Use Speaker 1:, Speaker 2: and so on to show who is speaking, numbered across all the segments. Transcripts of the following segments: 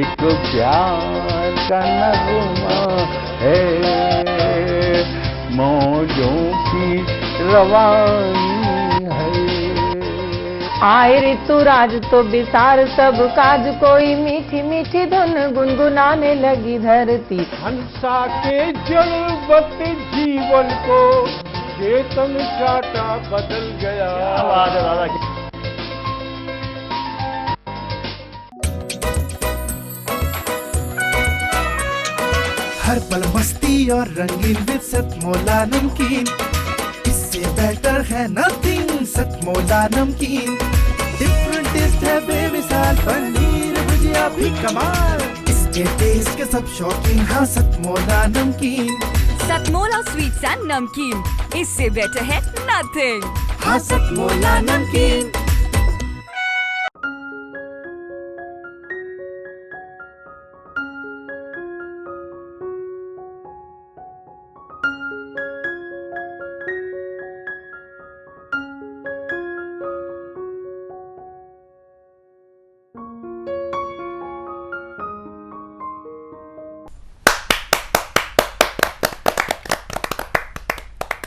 Speaker 1: एक प्यार का नगमा है, मौजों की रवानी है।
Speaker 2: आए ऋतुराज तो बिसार सब काज, कोई मीठी मीठी धुन गुनगुनाने लगी धरती।
Speaker 3: हंसा के जड़वत जीवन को चेतन चाटा बदल गया।
Speaker 1: आवाज है दादा की।
Speaker 4: हर पल मस्ती और रंगीन विद सतमोला नमकीन, इससे बेटर है नथिंग। सतमोला नमकीन डिफरेंट टेस्ट है बेमिसाल, पनीर भुजिया भी कमाल, इसके टेस्ट के सब शौकीन। हाँ सतमोला नमकीन,
Speaker 5: सतमोला स्वीट्स एंड नमकीन, इससे बेटर है नथिंग।
Speaker 4: हाँ सतमोला नमकीन।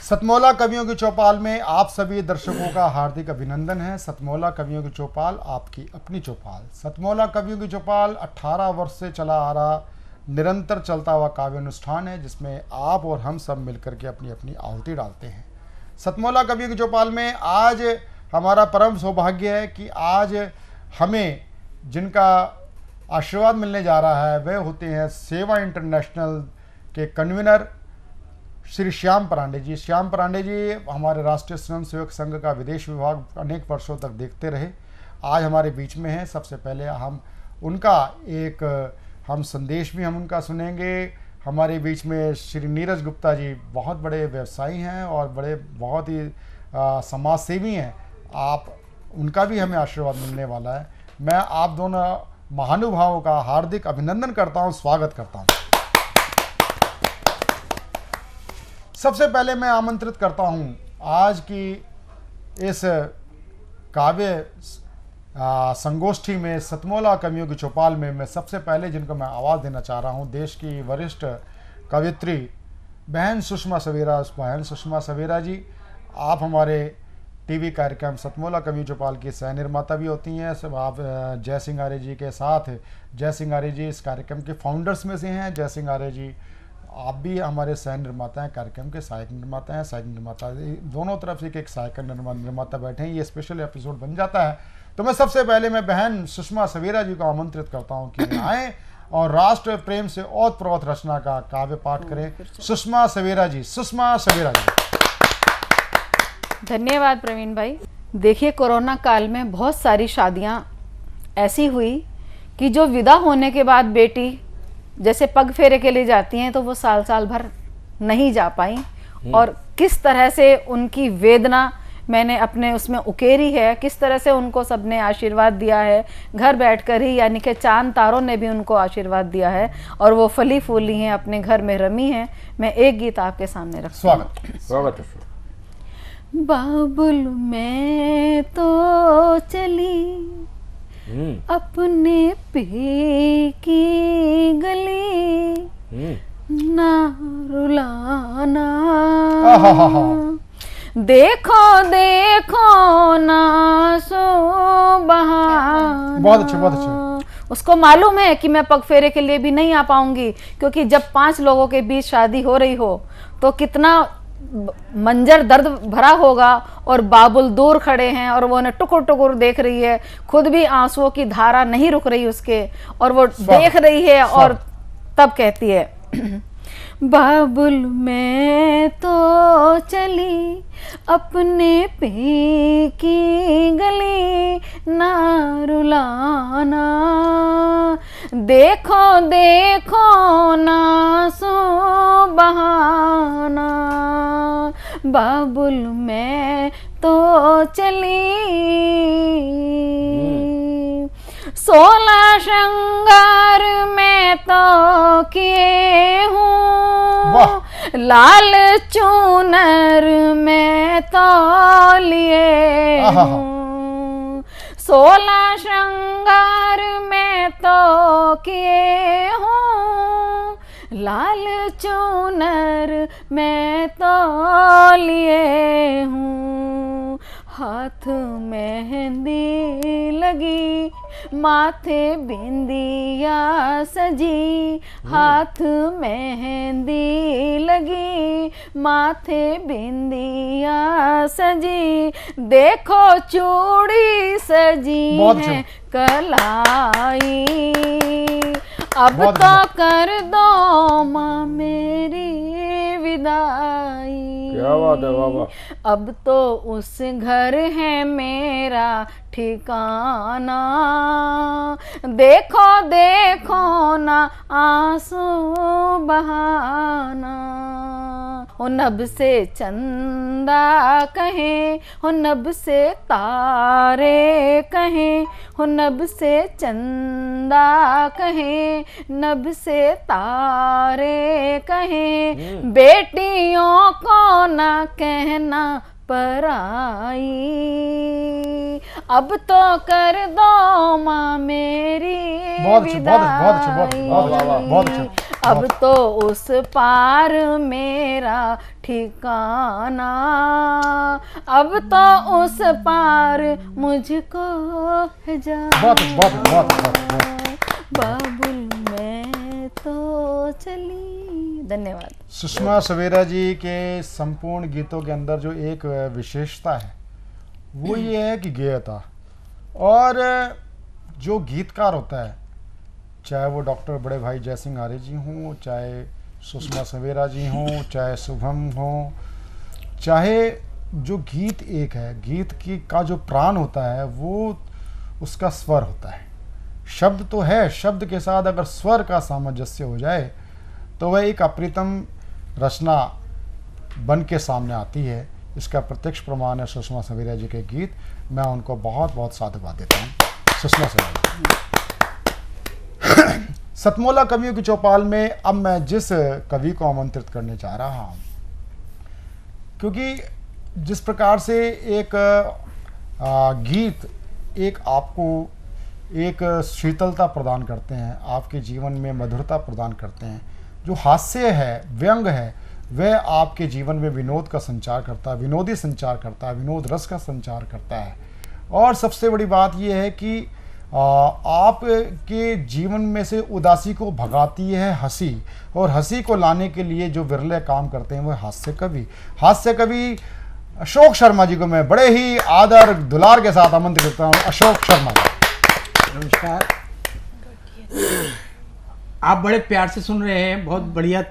Speaker 6: सतमोला कवियों की चौपाल में आप सभी दर्शकों का हार्दिक अभिनंदन है। सतमोला कवियों की चौपाल आपकी अपनी चौपाल। सतमोला कवियों की चौपाल 18 वर्ष से चला आ रहा निरंतर चलता हुआ काव्य अनुष्ठान है, जिसमें आप और हम सब मिलकर के अपनी अपनी आहुति डालते हैं। सतमोला कवियों की चौपाल में आज हमारा परम सौभाग्य है कि आज हमें जिनका आशीर्वाद मिलने जा रहा है वह होते हैं सेवा इंटरनेशनल के कन्वीनर श्री श्याम परांडे जी। श्याम परांडे जी हमारे राष्ट्रीय स्वयंसेवक संघ का विदेश विभाग अनेक वर्षों तक देखते रहे, आज हमारे बीच में हैं। सबसे पहले हम उनका एक संदेश भी हम उनका सुनेंगे। हमारे बीच में श्री नीरज गुप्ता जी बहुत बड़े व्यवसायी हैं और बहुत ही समाज सेवी हैं। आप उनका भी हमें आशीर्वाद मिलने वाला है। मैं आप दोनों महानुभावों का हार्दिक अभिनंदन करता हूं, स्वागत करता हूं। सबसे पहले मैं आमंत्रित करता हूं आज की इस काव्य संगोष्ठी में, सतमोला कवियों की चौपाल में मैं सबसे पहले जिनको मैं आवाज़ देना चाह रहा हूं, देश की वरिष्ठ कवियत्री बहन सुषमा सवेरा। बहन सुषमा सवेरा जी, आप हमारे टीवी कार्यक्रम सतमोला कवियों चौपाल की सह निर्माता भी होती हैं। सब आप जय सिंह आर्य जी के साथ, जय सिंह आर्य जी इस कार्यक्रम के फाउंडर्स में से हैं। जय सिंह आर्य जी आप भी हमारे सह निर्माता हैं, कार्यक्रम के सहायक निर्माता हैं। सहायक निर्माता दोनों तरफ से एक सहायक निर्माता बैठे हैं, ये स्पेशल एपिसोड बन जाता है। तो मैं सबसे पहले मैं बहन सुषमा सवेरा जी को आमंत्रित करता हूं कि आए और राष्ट्र प्रेम से ओत प्रोत रचना का काव्य पाठ करें। सुषमा सवेरा जी, सुषमा सवेरा जी।
Speaker 2: धन्यवाद प्रवीण भाई। देखिए, कोरोना काल में बहुत सारी शादियां ऐसी हुई कि जो विदा होने के बाद बेटी जैसे पग फेरे के लिए जाती हैं तो वो साल साल भर नहीं जा पाई, और किस तरह से उनकी वेदना मैंने अपने उसमें उकेरी है, किस तरह से उनको सबने आशीर्वाद दिया है घर बैठकर ही, यानी कि चांद तारों ने भी उनको आशीर्वाद दिया है और वो फली फूली हैं, अपने घर में रमी हैं। मैं एक गीत आपके सामने रखती हूँ।
Speaker 6: स्वागत है।
Speaker 2: बाबुल मैं तो चली अपने पे की गली, ना रुलाना, देखो देखो ना सो बहाना।
Speaker 6: बहुत अच्छे, बहुत अच्छे।
Speaker 2: उसको मालूम है कि मैं पग फेरे के लिए भी नहीं आ पाऊंगी, क्योंकि जब 5 लोगों के बीच शादी हो रही हो तो कितना मंजर दर्द भरा होगा, और बाबुल दूर खड़े हैं और वो उन्हें टुकुर टुकुर देख रही है, खुद भी आंसुओं की धारा नहीं रुक रही उसके, और वो देख रही है और तब कहती है बाबुल मैं तो चली अपने पे की गली, ना रुलाना, देखो देखो ना सो बहाना, बाबुल मैं तो चली। 16 श्रृंगार में तो किए हूँ, लाल चूनर में तो लिए हूँ, 16 श्रृंगार मैं तो किए हूँ, लाल चूनर मैं तो लिए हूँ, हाथ मेहंदी लगी, माथे बिंदिया सजी, हाथ मेहंदी लगी, माथे बिंदिया सजी, देखो चूड़ी सजी
Speaker 6: बहुत
Speaker 2: है
Speaker 6: अच्छा।
Speaker 2: कलाई, अब
Speaker 6: बहुत
Speaker 2: तो
Speaker 6: अच्छा।
Speaker 2: कर दो माँ मेरी विदाई।
Speaker 1: क्या बात है, वाह वाह।
Speaker 2: अब तो उस घर है मेरा ठिकाना, देखो देखो ना आंसू बहाना, हो नभ से चंदा कहे, हो नभ से तारे कहे, हो नभ से चंदा कहे, नभ से तारे कहे, बेटियों को ना कहना पराई, अब तो कर दो माँ मेरी
Speaker 6: बहुत अच्छा, बहुत अच्छा, बहुत अच्छा, बहुत अच्छा,
Speaker 2: विदाई।
Speaker 6: बहुत अच्छा।
Speaker 2: अब तो उस पार मेरा ठिकाना, अब तो उस पार मुझको है जाना।
Speaker 6: बहुत अच्छा, बहुत अच्छा, बहुत अच्छा, बहुत अच्छा।
Speaker 2: बाबुल मैं तो चली। धन्यवाद।
Speaker 6: सुषमा सवेरा जी के संपूर्ण गीतों के अंदर जो एक विशेषता है वो ये है कि गेयता, और जो गीतकार होता है, चाहे वो डॉक्टर बड़े भाई जयसिंह आर्य जी हों, चाहे सुषमा सवेरा जी हों, चाहे शुभम हो, चाहे जो गीत एक है, गीत की का जो प्राण होता है वो उसका स्वर होता है। शब्द तो है, शब्द के साथ अगर स्वर का सामंजस्य हो जाए तो वह एक अप्रितम रचना बन के सामने आती है। इसका प्रत्यक्ष प्रमाण है सुषमा सवेरा जी के गीत। मैं उनको बहुत बहुत साधुवाद देता हूँ। सुषमा सवेरा सतमोला कवियों की चौपाल में अब मैं जिस कवि को आमंत्रित करने जा रहा हूँ, क्योंकि जिस प्रकार से एक गीत एक आपको एक शीतलता प्रदान करते हैं, आपके जीवन में मधुरता प्रदान करते हैं, जो हास्य है, व्यंग है, वह आपके जीवन में विनोद का संचार करता है, विनोदी संचार करता है, विनोद रस का संचार करता है। और सबसे बड़ी बात यह है कि आपके जीवन में से उदासी को भगाती है हंसी, और हंसी को लाने के लिए जो विरले काम करते हैं वह हास्य कवि अशोक शर्मा जी को मैं बड़े ही आदर दुलार के साथ आमंत्रित करता हूँ। अशोक शर्मा जी,
Speaker 7: नमस्कार। आप बड़े प्यार से सुन रहे हैं, बहुत बढ़िया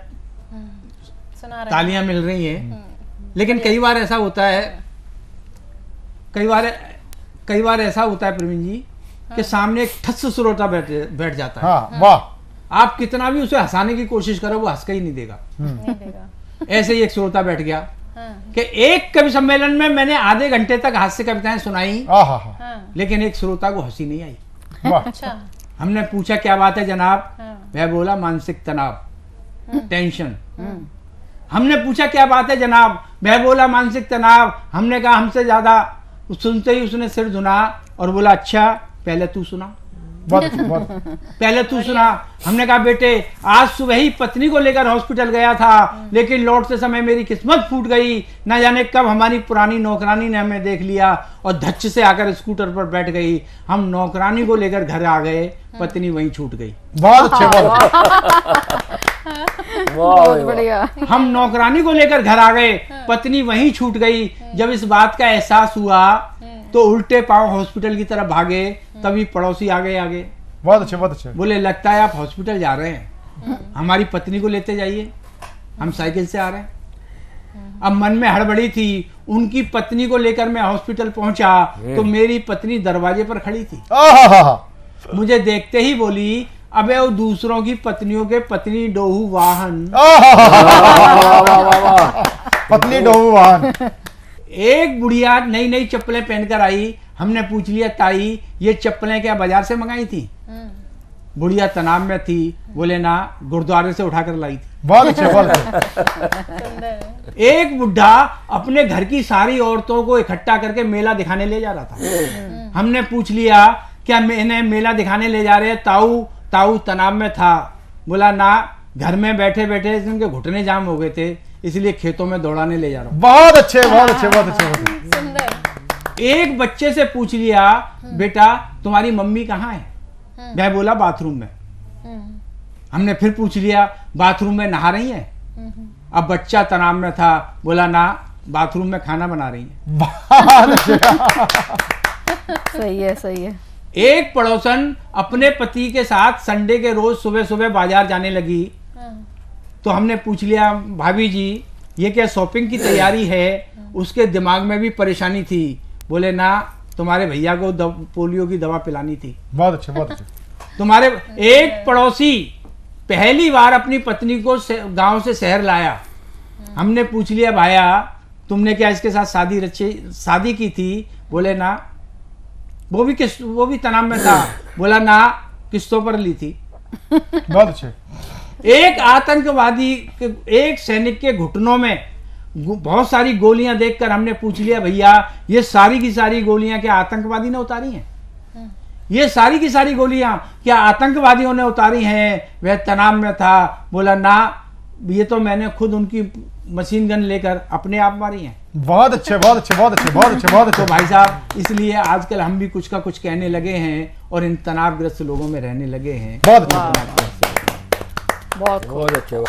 Speaker 7: तालियां मिल रही हैं, लेकिन कई बार ऐसा होता है, कई बार ऐसा होता है प्रवीण जी कि सामने एक ठस श्रोता बैठ जाता है।
Speaker 6: हाँ, वाह।
Speaker 7: आप कितना भी उसे हंसाने की कोशिश करो वो हंस के ही नहीं देगा। ऐसे ही एक श्रोता बैठ गया कि एक कवि सम्मेलन में मैंने आधे घंटे तक हास्य कविताएं सुनाई, लेकिन एक श्रोता को हंसी नहीं आई।
Speaker 2: अच्छा।
Speaker 7: हमने पूछा क्या बात है जनाब, वह बोला मानसिक तनाव, टेंशन। हमने पूछा क्या बात है जनाब, वह बोला मानसिक तनाव। हमने कहा हमसे ज्यादा, सुनते ही उसने सिर धुना और बोला अच्छा पहले तू सुना, पहले तू सुना। हमने कहा बेटे आज सुबह ही पत्नी को लेकर हॉस्पिटल गया था, लेकिन लौटते समय मेरी किस्मत फूट गई। न जाने कब हमारी पुरानी नौकरानी ने हमें देख लिया और धच्च से आकर स्कूटर पर बैठ गई। हम नौकरानी को लेकर घर आ गए, पत्नी वहीं छूट गई।
Speaker 6: बहुत अच्छे,
Speaker 2: बहुत बढ़िया।
Speaker 7: हम नौकरानी को लेकर घर आ गए, पत्नी वहीं छूट गई। जब इस बात का एहसास हुआ तो उल्टे पांव हॉस्पिटल की तरफ भागे, तभी पड़ोसी आगे
Speaker 6: बहुत अच्छे।
Speaker 7: बोले लगता है आप हॉस्पिटल जा रहे हैं, हमारी पत्नी को लेते जाइए, हम साइकिल से आ रहे हैं। अब मन में हड़बड़ी थी, उनकी पत्नी को लेकर मैं हॉस्पिटल पहुंचा तो मेरी पत्नी दरवाजे पर खड़ी थी। मुझे देखते ही बोली अबे वो दूसरों की पत्नियों के पत्नी डोहू वाहन।
Speaker 6: पत्नी डोहू वाहन।
Speaker 7: एक बुढ़िया नई नई चप्पलें पहनकर आई। हमने पूछ लिया ताई ये चप्पलें क्या बाजार से मंगाई थी? बुढ़िया तनाव में थी, बोले ना गुरुद्वारे से उठाकर लाई थी।
Speaker 6: बहुत अच्छे।
Speaker 7: एक बुढ़ा अपने घर की सारी औरतों को इकट्ठा करके मेला दिखाने ले जा रहा था। हमने पूछ लिया क्या मैंने मेला दिखाने ले जा रहे हैं, ताऊ तनाव में था। बोला ना, घर में बैठे बैठे उनके घुटने जाम हो गए थे, इसलिए खेतों में दौड़ाने ले जा रहा हूँ।
Speaker 6: बहुत अच्छे, बहुत अच्छे, बहुत अच्छे, बहुत अच्छे।
Speaker 2: सुंदर।
Speaker 7: एक बच्चे से पूछ लिया, बेटा तुम्हारी मम्मी कहाँ है? वह बोला बाथरूम में। हमने फिर पूछ लिया, बाथरूम में नहा रही है? अब बच्चा तनाव में था, बोला ना, बाथरूम में खाना बना रही है।
Speaker 2: सही है, सही है।
Speaker 7: एक पड़ोसन अपने पति के साथ संडे के रोज सुबह सुबह बाजार जाने लगी, तो हमने पूछ लिया, भाभी जी ये क्या शॉपिंग की तैयारी है? उसके दिमाग में भी परेशानी थी। बोले ना, तुम्हारे भैया को पोलियो की दवा पिलानी थी।
Speaker 6: बहुत अच्छे, बहुत अच्छे।
Speaker 7: तुम्हारे एक पड़ोसी पहली बार अपनी पत्नी को गांव से शहर लाया। हमने पूछ लिया, भाया तुमने क्या इसके साथ शादी की थी? बोले ना, वो भी तनाव में था। बोला ना, किस्तों पर ली थी।
Speaker 6: बहुत अच्छे।
Speaker 7: एक आतंकवादी एक सैनिक के घुटनों में बहुत सारी गोलियां देखकर हमने पूछ लिया, भैया ये सारी की सारी गोलियां क्या आतंकवादी ने उतारी हैं? ये सारी की सारी गोलियां क्या आतंकवादियों ने उतारी हैं? वह तनाव में था। बोला ना, ये तो मैंने खुद उनकी मशीन गन लेकर अपने आप मारी हैं।
Speaker 6: बहुत अच्छे, बहुत अच्छे, बहुत अच्छे, बहुत अच्छे, बहुत अच्छे।
Speaker 7: तो भाई साहब, इसलिए आजकल हम भी कुछ का कुछ कहने लगे हैं और इन तनावग्रस्त लोगों में रहने लगे हैं।
Speaker 6: बहुत अच्छे,
Speaker 2: बहुत
Speaker 1: अच्छे।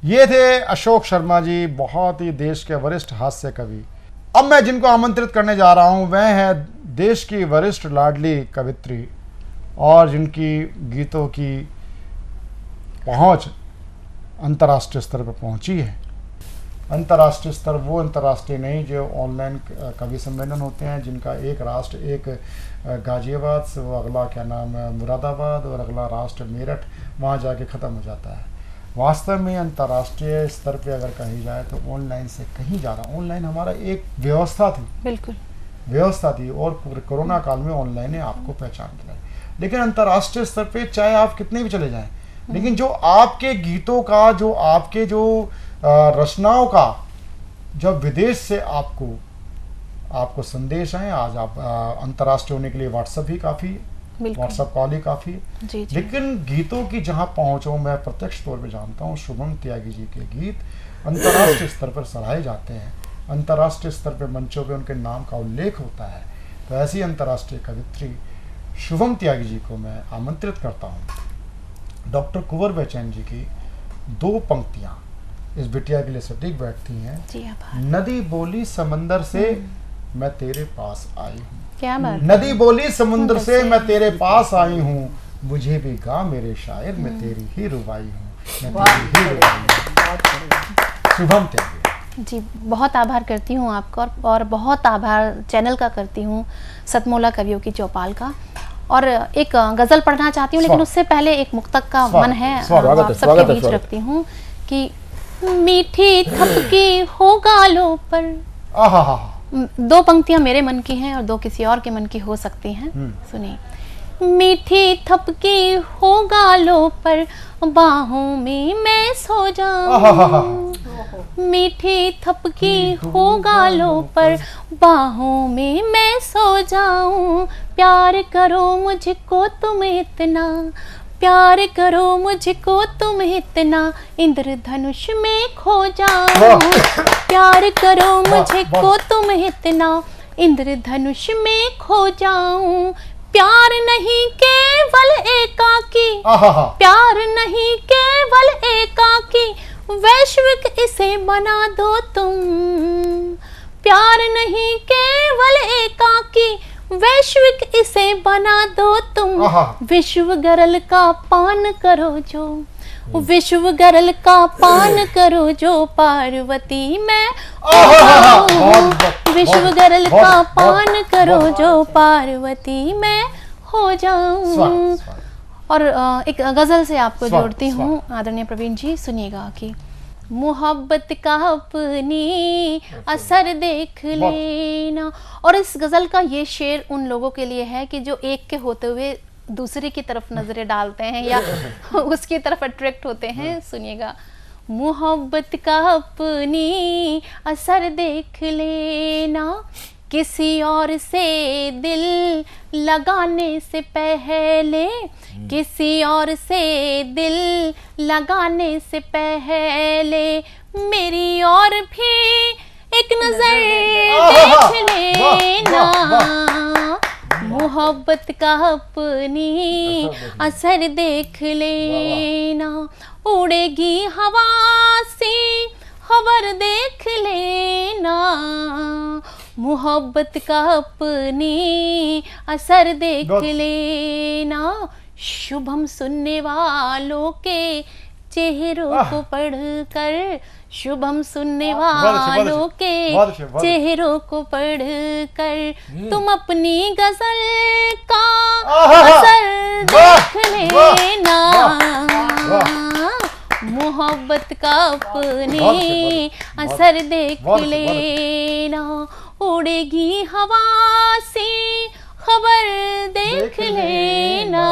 Speaker 6: ये थे अशोक शर्मा जी, बहुत ही देश के वरिष्ठ हास्य कवि। अब मैं जिनको आमंत्रित करने जा रहा हूं वह है देश की वरिष्ठ लाडली कवित्री और जिनकी गीतों की पहुंच अंतर्राष्ट्रीय स्तर पर पहुंची है। अंतर्राष्ट्रीय स्तर वो अंतर्राष्ट्रीय नहीं जो ऑनलाइन कवि सम्मेलन होते हैं, जिनका एक राष्ट्र, एक गाजियाबाद से वो अगला क्या नाम है मुरादाबाद और अगला राष्ट्र मेरठ, वहाँ जाके ख़त्म हो जाता है। वास्तव में अंतर्राष्ट्रीय स्तर पे अगर कही जाए तो ऑनलाइन से कहीं ज़्यादा, ऑनलाइन हमारा एक व्यवस्था थी,
Speaker 2: बिल्कुल
Speaker 6: व्यवस्था थी, और कोरोना काल में ऑनलाइन ने आपको पहचान दिलाई। लेकिन अंतर्राष्ट्रीय स्तर पे चाहे आप कितने भी चले जाएं, लेकिन जो आपके गीतों का, जो आपके जो रचनाओं का जब विदेश से आपको संदेश आए, आज आप अंतर्राष्ट्रीय होने के लिए व्हाट्सएप ही काफ़ी है, व्हाट्सएप कॉल ही काफ़ी है।
Speaker 2: जी।
Speaker 6: लेकिन गीतों की जहाँ पहुँच हो, मैं प्रत्यक्ष तौर पे जानता हूँ शुभम त्यागी जी के गीत अंतर्राष्ट्रीय स्तर पर सराहे जाते हैं, अंतर्राष्ट्रीय स्तर पर मंचों पे उनके नाम का उल्लेख होता है। तो ऐसी अंतर्राष्ट्रीय कवित्री शुभम त्यागी जी को मैं आमंत्रित करता हूँ। डॉक्टर कुंवर बेचैन जी की दो पंक्तियाँ इस बिटिया के लिए सटीक बैठती हैं। नदी बोली समंदर से मैं तेरे पास आई हूँ,
Speaker 2: क्या बात।
Speaker 6: नदी बोली समुद्र से मैं तेरे पास आई हूँ, मुझे भी गा मेरे शायर, मैं तेरी ही रुबाई हूँ, मैं तेरी ही रुबाई हूँ। शुभम त्यागी
Speaker 8: जी, बहुत आभार करती हूँ आपका और बहुत आभार चैनल का करती हूँ, सतमोला कवियों की चौपाल का। और एक गजल पढ़ना चाहती हूँ, लेकिन उससे पहले एक मुक्तक का मन है, आप सबके बीच रखती हूँ कि मीठी थपकी हो गालों पर। दो पंक्तियां मेरे मन की हैं और दो किसी और के मन की हो सकती हैं, सुनिए। मीठी थपकी हो गालों पर, बाहों में मैं सो जाऊं, मीठी थपकी हो गालों पर, बाहों में मैं सो जाऊं, प्यार करो मुझको तुम इतना, प्यार करो मुझको तुम इतना, इंद्रधनुष में खो जाऊं, प्यार करो मुझको तुम इतना, इंद्रधनुष में खो जाऊं, प्यार नहीं केवल एकाकी, प्यार नहीं केवल एकाकी, वैश्विक इसे बना दो तुम, प्यार नहीं केवल एकाकी, वैश्विक इसे बना दो तुम, विश्व गरल का पान करो जो, विश्व गरल का पान करो जो, पार्वती मैं विश्व गरल का पान करो जो, पार्वती मैं हो जाऊं। और एक गजल से आपको जोड़ती हूँ आदरणीय प्रवीण जी, सुनिएगा कि मोहब्बत का अपनी असर देख लेना। और इस गज़ल का ये शेर उन लोगों के लिए है कि जो एक के होते हुए दूसरे की तरफ नजरें डालते हैं या उसकी तरफ अट्रैक्ट होते हैं। सुनिएगा। मोहब्बत का अपनी असर देख लेना, किसी और से दिल लगाने से पहले, किसी और से दिल लगाने से पहले मेरी और भी एक नजर देख लेना। मोहब्बत का अपनी असर देख लेना, उड़ेगी हवा सी खबर देख लेना। मोहब्बत का अपनी असर देख लेना, शुभम सुनने वालों के चेहरों को पढ़कर, शुभम सुनने वालों के चेहरों को पढ़कर तुम अपनी गजल का असर देख लेना। मोहब्बत का अपने असर देख लेना, उड़ेगी हवा से खबर देख लेना।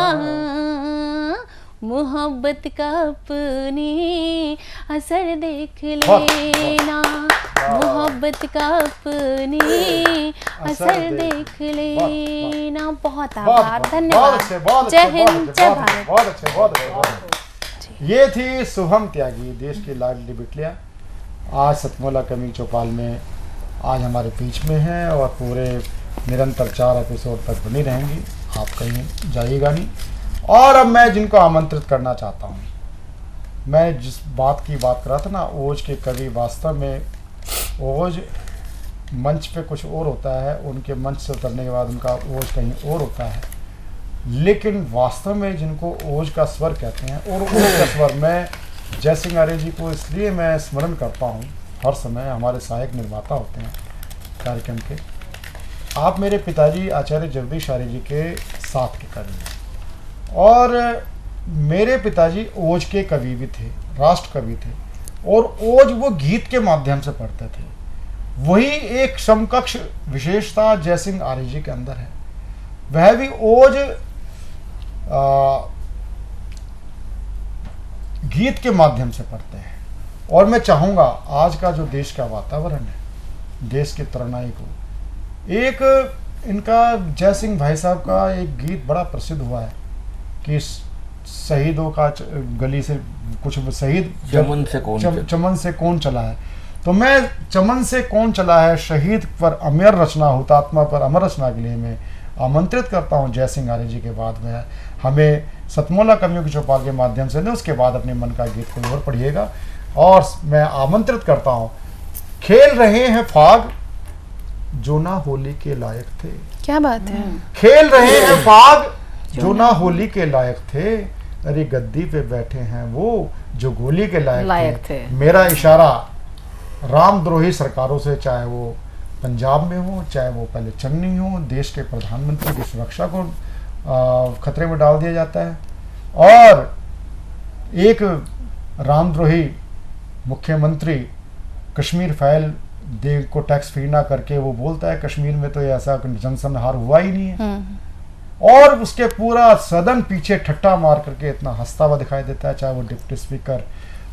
Speaker 8: मोहब्बत का अपने असर देख लेना, मोहब्बत का अपने असर देख लेना। बहुत आभार, धन्यवाद। जय हिंद, जय भारत।
Speaker 6: बहुत अच्छे, बहुत अच्छे। ये थी शुभम त्यागी, देश की लाडली बिटिया। आज सतमोला कवि चौपाल में आज हमारे बीच में है और पूरे निरंतर 4 एपिसोड तक बनी रहेंगी, आप कहीं जाइएगा नहीं। और अब मैं जिनको आमंत्रित करना चाहता हूँ, मैं जिस बात की बात कर रहा था ना, ओज के कवि, वास्तव में ओज मंच पे कुछ और होता है, उनके मंच से उतरने के बाद उनका ओज कहीं और होता है, लेकिन वास्तव में जिनको ओज का स्वर कहते हैं, और ओज का स्वर मैं जयसिंह आर्य जी को इसलिए मैं स्मरण करता हूँ हर समय, हमारे सहायक निर्माता होते हैं कार्यक्रम के। आप मेरे पिताजी आचार्य जगदीश आर्य जी के साथ के कवि हैं, और मेरे पिताजी ओज के कवि भी थे, राष्ट्र कवि थे, और ओज वो गीत के माध्यम से पढ़ते थे। वही एक समकक्ष विशेषता जयसिंह आर्य जी के अंदर है, वह भी ओज गीत के माध्यम से पढ़ते हैं। और मैं चाहूँगा आज का जो देश का वातावरण है, देश के तरुणाई को, एक इनका जयसिंह भाई साहब का एक गीत बड़ा प्रसिद्ध हुआ है कि शहीदों का गली से कुछ शहीद चमन से कौन चला है। तो मैं चमन से कौन चला है, शहीद पर अमर रचना, हुतात्मा पर अमर रचना के लिए मैं आमंत्रित करता हूं जयसिंह आर्य जी के बाद में हमें सतमोला कवियों की चौपाल के माध्यम से, उसके बाद अपने मन का गीत कोई और पढ़िएगा। और मैं आमंत्रित करता हूं, खेल रहे हैं फाग जो ना होली के लायक थे।
Speaker 8: क्या बात है।
Speaker 6: खेल रहे हैं फाग जो ना होली के लायक थे, अरे गद्दी पे बैठे हैं वो जो गोली के लायक थे। मेरा इशारा रामद्रोही सरकारों से, चाहे वो पंजाब में हो, चाहे वो पहले चन्नी हो, देश के प्रधानमंत्री की सुरक्षा को खतरे में डाल दिया जाता है। और एक रामद्रोही मुख्यमंत्री कश्मीर फाइल दे को टैक्स फ्री ना करके वो बोलता है कश्मीर में तो ऐसा जनसंहार हुआ ही नहीं है, और उसके पूरा सदन पीछे ठट्टा मार करके इतना हंसता हुआ दिखाई देता है, चाहे वो डिप्टी स्पीकर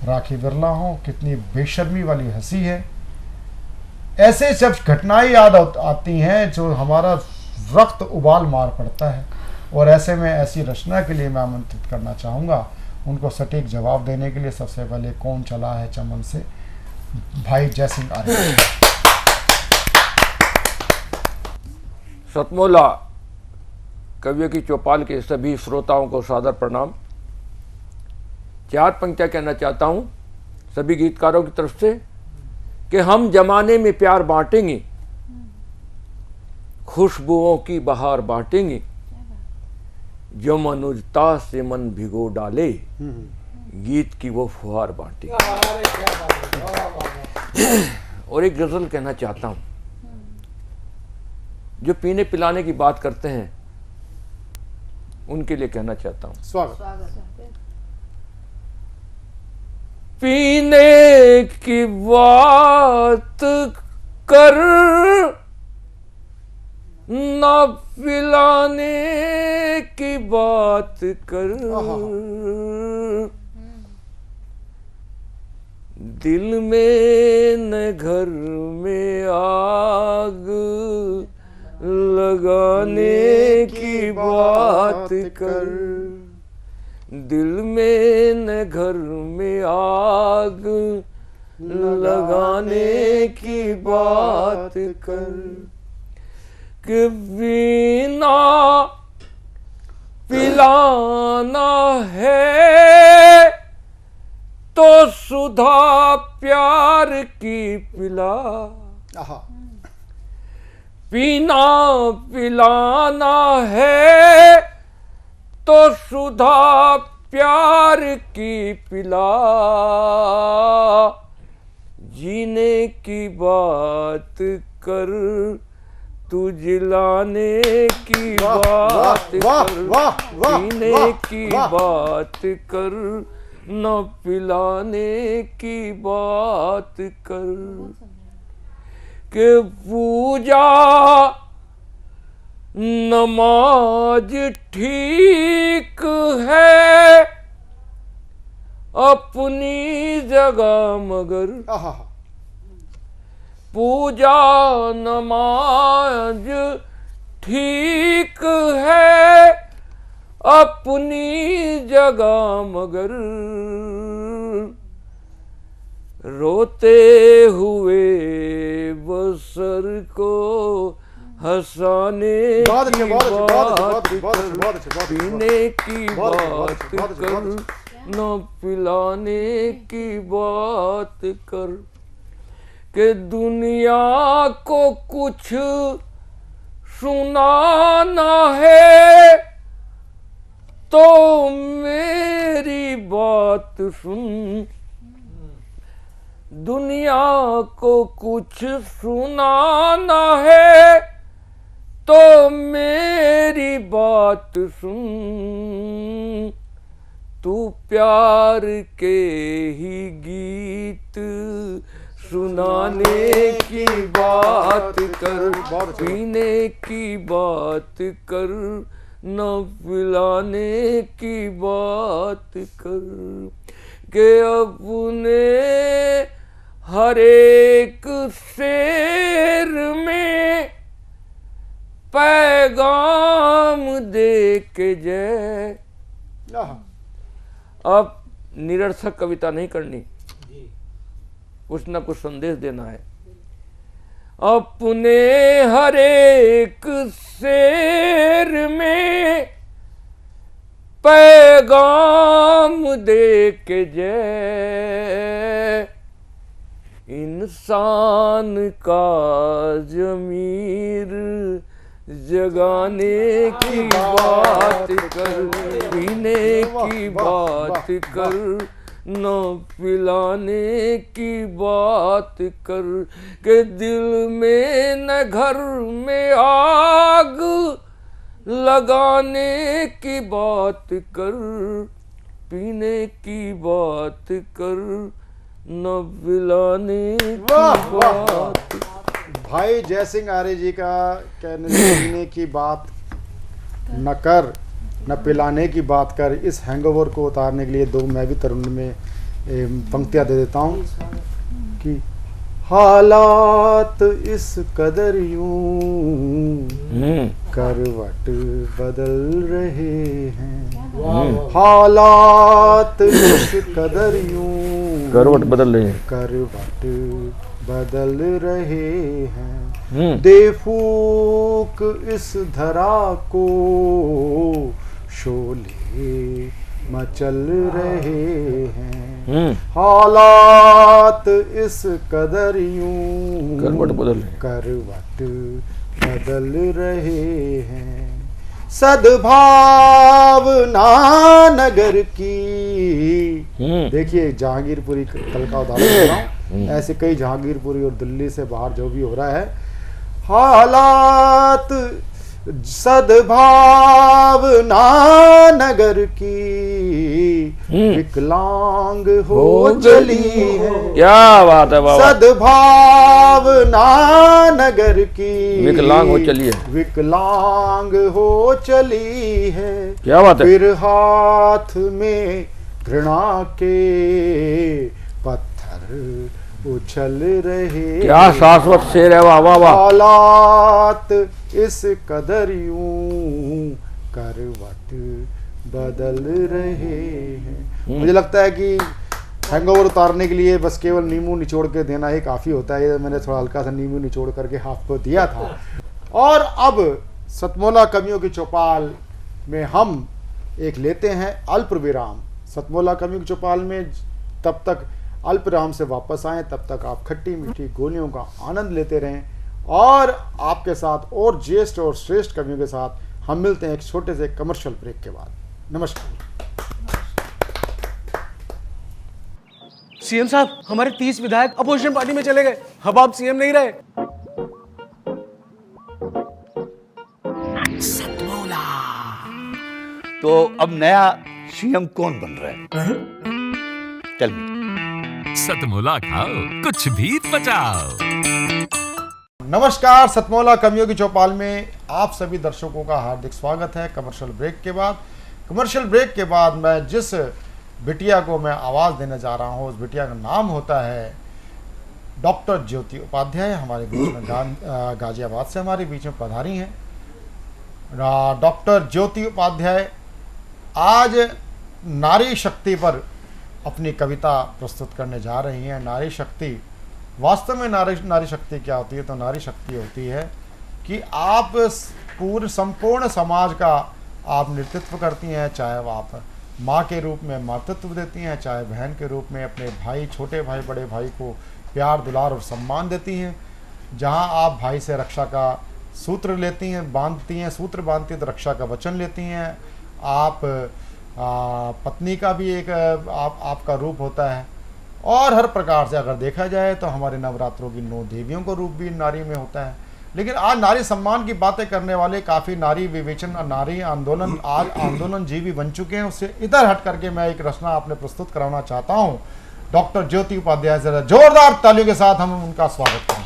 Speaker 6: राखी बिरला हो। कितनी बेशर्मी वाली हंसी है। ऐसे जब घटनाएं याद आती हैं जो हमारा रक्त उबाल मार पड़ता है, और ऐसे में ऐसी रचना के लिए मैं आमंत्रित करना चाहूँगा उनको सटीक जवाब देने के लिए। सबसे पहले कौन चला है चमन से, भाई जयसिंह आर्य।
Speaker 1: सतमोला कवियों की चौपाल के सभी श्रोताओं को सादर प्रणाम। 4 पंक्तियां कहना चाहता हूं सभी गीतकारों की तरफ से कि हम जमाने में प्यार बांटेंगे, खुशबुओं की बहार बांटेंगे, जो मनुजता से मन भिगो डाले, गीत की वो फुहार बांटेंगे। और एक गजल कहना चाहता हूं, जो पीने पिलाने की बात करते हैं उनके लिए कहना चाहता हूं।
Speaker 6: स्वागत।
Speaker 1: पीने की बात कर, ना पिलाने की बात कर, दिल में न घर में आग लगाने की बात कर, दिल में न घर में आग लगाने की बात कर, कि बिना पिलाना है तो सुधा प्यार की पिला, पीना पिलाना है तो सुधा प्यार की पिला, जीने की बात कर तू जिलाने की बात कर, जीने की बात कर न पिलाने की बात कर, के पूजा नमाज ठीक है अपनी जगह, मगर पूजा नमाज ठीक है अपनी जगह, मगर रोते हुए बसर को हंसाने की बात कर, पीने की बात कर न पिलाने की बात कर, कि दुनिया को कुछ सुनाना है तो मेरी बात सुन, दुनिया को कुछ सुनाना है तो मेरी बात सुन, तू प्यार के ही गीत सुनाने की बात कर, पीने की बात कर न पिलाने की बात कर, के अपने हर एक शेर में पैगाम दे के जय। अब निरर्थक कविता नहीं करनी, कुछ ना कुछ संदेश देना है। अपने हर एक शेर में पैगाम दे के जय, इंसान का ज़मीर जगाने की बात कर, पीने की बात कर न पिलाने की बात कर, के दिल में न घर में आग लगाने की बात कर, पीने की बात कर न पिलाने की बात।
Speaker 6: भाई जयसिंह आर्य जी का कहने पीने की बात न कर न पिलाने की बात कर, इस हैंगओवर को उतारने के लिए दो मैं भी तरुण में पंक्तियां दे देता हूँ कि हालात इस कदर यूं करवट बदल रहे हैं, हालात इस कदर यूं
Speaker 1: करवट बदल रहे हैं,
Speaker 6: करवट बदल रहे हैं, दे फूक इस धरा को शोले मचल रहे हैं, हालात इस कदर यूं
Speaker 1: करवट
Speaker 6: बदल रहे हैं, सद्भावना नगर की। देखिए जहांगीरपुरी कल का उदाहरण दे रहा हूँ, ऐसे कई जहांगीरपुरी और दिल्ली से बाहर जो भी हो रहा है, हालात सद्भावना नगर की विकलांग हो चली है।
Speaker 1: क्या बात है बाबा,
Speaker 6: सद्भावना नगर की
Speaker 1: विकलांग हो चली है,
Speaker 6: विकलांग हो चली है।
Speaker 1: क्या बात है।
Speaker 6: फिर हाथ में घृणा के पत्थर उछल रहे
Speaker 1: क्या शाश्वत शेर है, वाह वाह वाह।
Speaker 6: हालात इस कदर यूं करवट बदल रहे हैं। मुझे लगता है कि हैंगओवर उतारने के लिए बस केवल नींबू निचोड़ के देना ही काफ़ी होता है। मैंने थोड़ा हल्का सा नींबू निचोड़ करके आपको दिया था। और अब सतमोला कवियों की चौपाल में हम एक लेते हैं अल्प विराम। सतमोला कवियों की चौपाल में तब तक अल्प विराम से वापस आएँ, तब तक आप खट्टी मीठी गोलियों का आनंद लेते रहें। और आपके साथ और ज्येष्ठ और श्रेष्ठ कवियों के साथ हम मिलते हैं एक छोटे से कमर्शियल ब्रेक के बाद। नमस्कार।
Speaker 9: सीएम साहब, हमारे 30 विधायक अपोजिशन पार्टी में चले गए। अब आप सीएम नहीं रहे।
Speaker 10: सतमोला। तो अब नया सीएम कौन बन रहा है? चल
Speaker 11: सतमोला खाओ, कुछ भी बचाओ।
Speaker 6: नमस्कार, सतमोला कवियों की चौपाल में आप सभी दर्शकों का हार्दिक स्वागत है। कमर्शियल ब्रेक के बाद मैं जिस बिटिया को मैं आवाज़ देने जा रहा हूँ, उस बिटिया का नाम होता है डॉक्टर ज्योति उपाध्याय। हमारे बीच में गाजियाबाद से हमारे बीच में पधारी हैं। डॉक्टर ज्योति उपाध्याय आज नारी शक्ति पर अपनी कविता प्रस्तुत करने जा रही हैं। नारी शक्ति, वास्तव में नारी शक्ति क्या होती है? तो नारी शक्ति होती है कि आप पूरे संपूर्ण समाज का आप नेतृत्व करती हैं, चाहे आप माँ के रूप में मातृत्व देती हैं, चाहे बहन के रूप में अपने भाई, छोटे भाई, बड़े भाई को प्यार, दुलार और सम्मान देती हैं। जहाँ आप भाई से रक्षा का सूत्र लेती हैं, बांधती हैं, सूत्र बांधती हैं, तो रक्षा का वचन लेती हैं। आप पत्नी का भी एक आपका रूप होता है। और हर प्रकार से अगर देखा जाए तो हमारे नवरात्रों की 9 देवियों का रूप भी नारी में होता है। लेकिन आज नारी सम्मान की बातें करने वाले काफ़ी नारी विवेचन और नारी आंदोलन आज आंदोलन जीवी बन चुके हैं। उससे इधर हट करके मैं एक रचना आपने प्रस्तुत कराना चाहता हूं। डॉक्टर ज्योति उपाध्याय से जोरदार तालियों के साथ हम उनका स्वागत करें।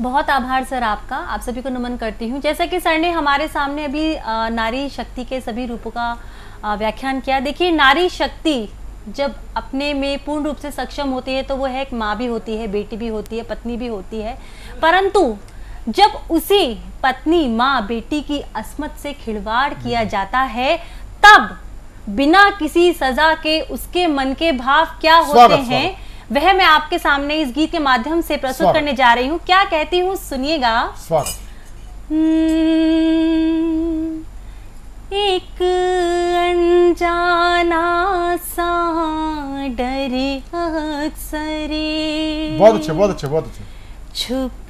Speaker 12: बहुत आभार सर आपका, आप सभी को नमन करती हूँ। जैसा कि सर ने हमारे सामने अभी नारी शक्ति के सभी रूपों का व्याख्यान किया। देखिए, नारी शक्ति जब अपने में पूर्ण रूप से सक्षम होती है तो वो है एक माँ भी होती है, बेटी भी होती है, पत्नी भी होती है। परंतु जब उसी पत्नी, माँ, बेटी की अस्मत से खिलवाड़ किया जाता है, तब बिना किसी सजा के उसके मन के भाव क्या होते हैं वह मैं आपके सामने इस गीत के माध्यम से प्रस्तुत करने जा रही हूँ। क्या कहती हूँ, सुनिएगा। एक अनजाना सा डरे अक्सरे,
Speaker 6: बहुत अच्छे, बहुत अच्छे, बहुत अच्छे,
Speaker 12: छुप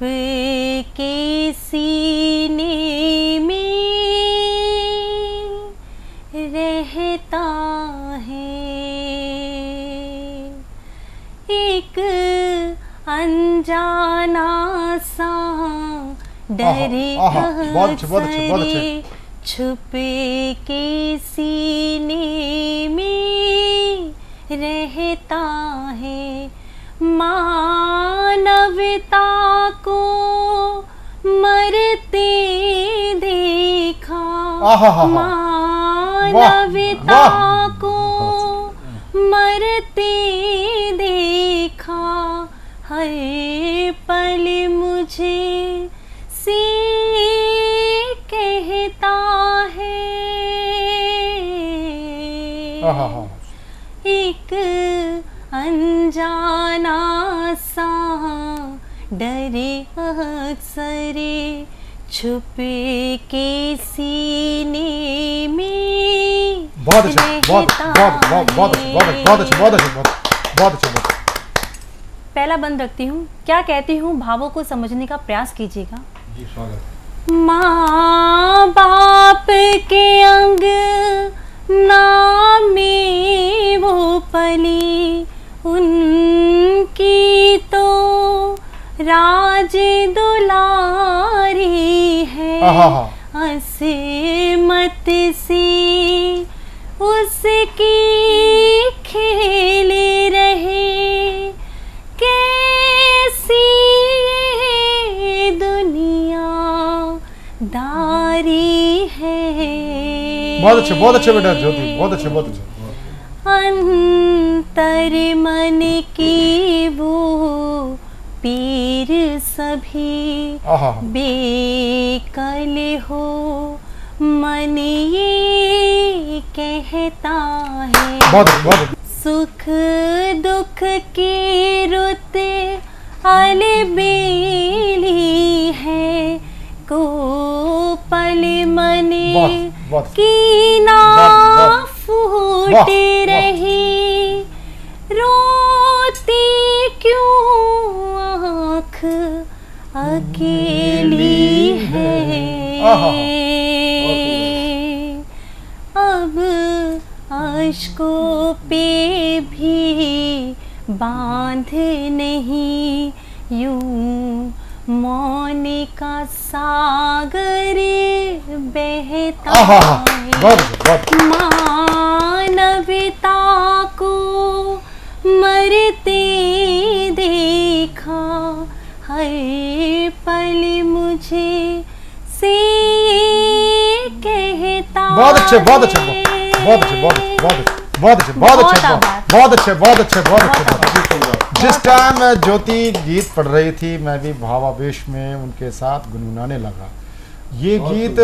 Speaker 12: के सीने में रहता है। एक अनजाना सा डरे अक्सरे, छुपे के सीने में रहता है। मानवता को मरते देखा, मानवता को मरते देखा, हर पल मुझे कहता है। एक अनजाना सा डरे अक्सरे, छुपे के सीने में।
Speaker 6: बहुत अच्छा, बहुत अच्छा।
Speaker 12: पहला बंद रखती हूँ। क्या कहती हूँ, भावों को समझने का प्रयास कीजिएगा।
Speaker 6: जी, स्वागत।
Speaker 12: माँ बाप के अंग नामे वो पली, उनकी तो राज दुलारी है। असमत से उसकी खेले रहे, कैसी दुनिया दारी है।
Speaker 6: बहुत अच्छे बेटा ज्योति, बहुत अच्छे, बहुत अच्छे।
Speaker 12: अंत तर मन की वो पीर सभी बेकल हो मन ये कहता है। सुख दुख की रुत अलबेली है को पल मन की ना फूट रही रोती क्यों आँख अकेली है। अब अश्कों पे भी बांध नहीं यूं मौन का सागर बहता है। मानवता को मरते देखा हर पल मुझे से कहता।
Speaker 6: बहुत अच्छे बहुत अच्छे बहुत अच्छे बहुत अच्छे बहुत अच्छे बहुत अच्छे बहुत अच्छे बहुत अच्छे बहुत अच्छे। जिस टाइम ज्योति गीत पढ़ रही थी मैं भी भावावेश में उनके साथ गुनगुनाने लगा। ये गीत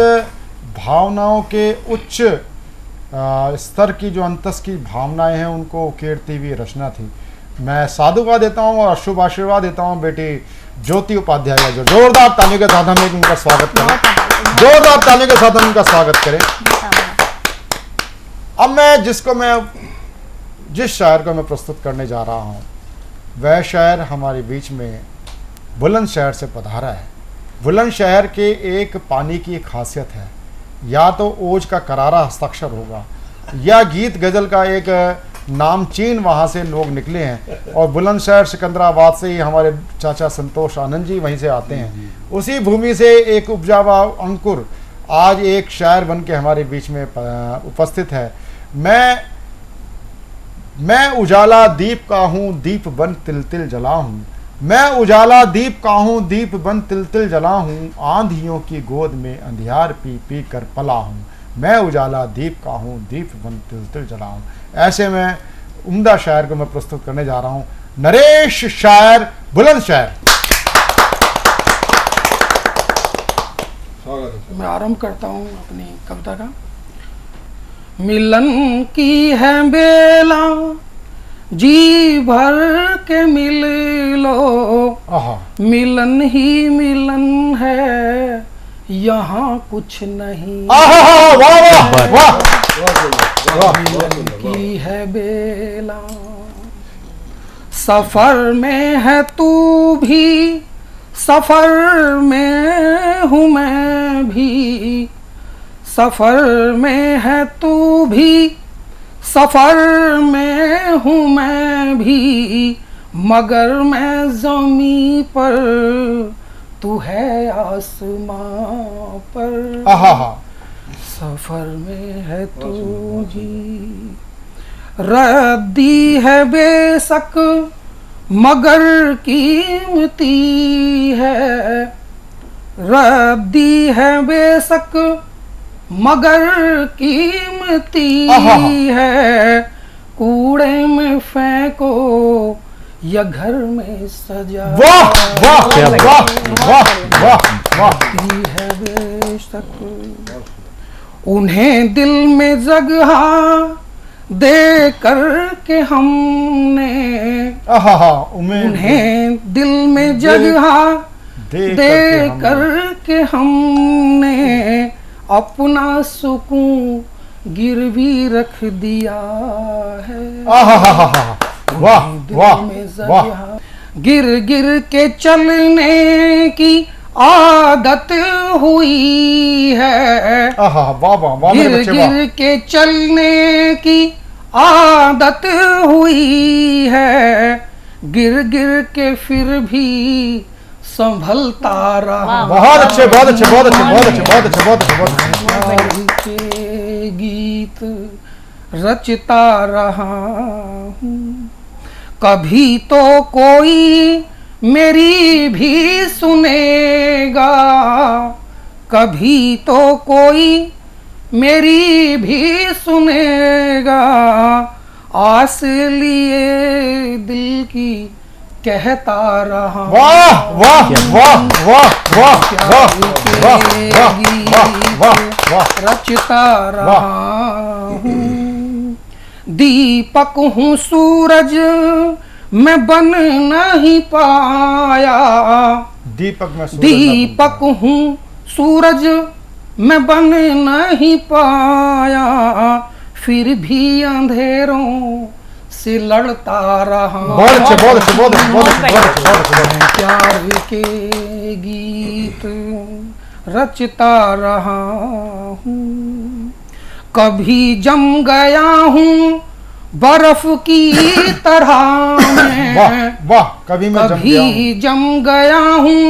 Speaker 6: भावनाओं के उच्च स्तर की जो अंतस की भावनाएं हैं उनको उकेरती हुई रचना थी। मैं साधुवाद देता हूँ और शुभ आशीर्वाद देता हूँ बेटी ज्योति उपाध्याय का। जो जोरदार तालियों के साथ हम एक उनका स्वागत करें, जोरदार तालियों के साथ हम उनका स्वागत करें। अब मैं जिस शायर को मैं प्रस्तुत करने जा रहा हूँ वह शायर हमारे बीच में बुलंदशहर से पधारा है। बुलंदशहर के एक पानी की एक खासियत है, या तो ओज का करारा हस्ताक्षर होगा या गीत गजल का एक नामचीन वहाँ से लोग निकले हैं। और बुलंदशहर सिकंदराबाद से ही हमारे चाचा संतोष आनंद जी वहीं से आते हैं। उसी भूमि से एक उपजावा अंकुर आज एक शायर बन के हमारे बीच में उपस्थित है। मैं उजाला दीप का हूँ दीप बन तिल तिल जला हूँ। मैं उजाला दीप का हूँ दीप बन तिल तिल जला हूँ। आंधियों की गोद में अंधियार पी पी कर पला हूँ। मैं उजाला दीप का हूँ दीप बन तिल तिल जला हूँ। ऐसे में उम्दा शायर को मैं प्रस्तुत करने जा रहा हूँ, नरेश शायर बुलंदशहर।
Speaker 13: मैं आरंभ करता हूँ अपनी कविता का। मिलन की है बेला जी भर के मिल लो। मिलन ही मिलन है यहाँ कुछ नहीं। मिलन की है बेला सफर में है तू भी सफर में हूँ मैं भी। सफर में है तू भी सफर में हूँ मैं भी। मगर मैं ज़मीं पर तू है आसमां पर। सफर में है तू भी रद्दी है बेशक मगर कीमती है। रद्दी है बेशक मगर कीमती है। कूड़े में फेंको या घर में सजा।
Speaker 6: वाह वाह वाह वाह वाह
Speaker 13: है बेशक उन्हें दिल में जगह दे कर के हमने। उन्हें दिल में जगह दे कर के हमने अपना सुकून गिरवी रख दिया है।
Speaker 6: वाह वाह
Speaker 13: गिर गिर के चलने की आदत हुई है। गिर गिर के चलने की आदत हुई है। गिर गिर के फिर भी संभलता रहा।
Speaker 6: बहुत अच्छे बहुत अच्छे बहुत अच्छे बहुत अच्छे बहुत अच्छे बहुत अच्छे बहुत
Speaker 13: अच्छे गीत रचता रहा हूँ। कभी तो कोई मेरी भी सुनेगा। कभी तो कोई मेरी भी सुनेगा। आस लिए दिल की कहता रहा।
Speaker 6: वाह वाह वाह वाह वाह वाह वाह वाह
Speaker 13: रचता रहा हूँ। दीपक हूँ सूरज मैं बन नहीं पाया, दीपक हूँ सूरज मैं बन नहीं पाया, फिर भी अंधेरों से लड़ता रहा।
Speaker 6: बहुत अच्छे।
Speaker 13: प्यार के गीत रचता रहा हूँ। कभी जम गया हूँ बर्फ की तरह मैं,
Speaker 6: वाह कभी
Speaker 13: जम गया हूँ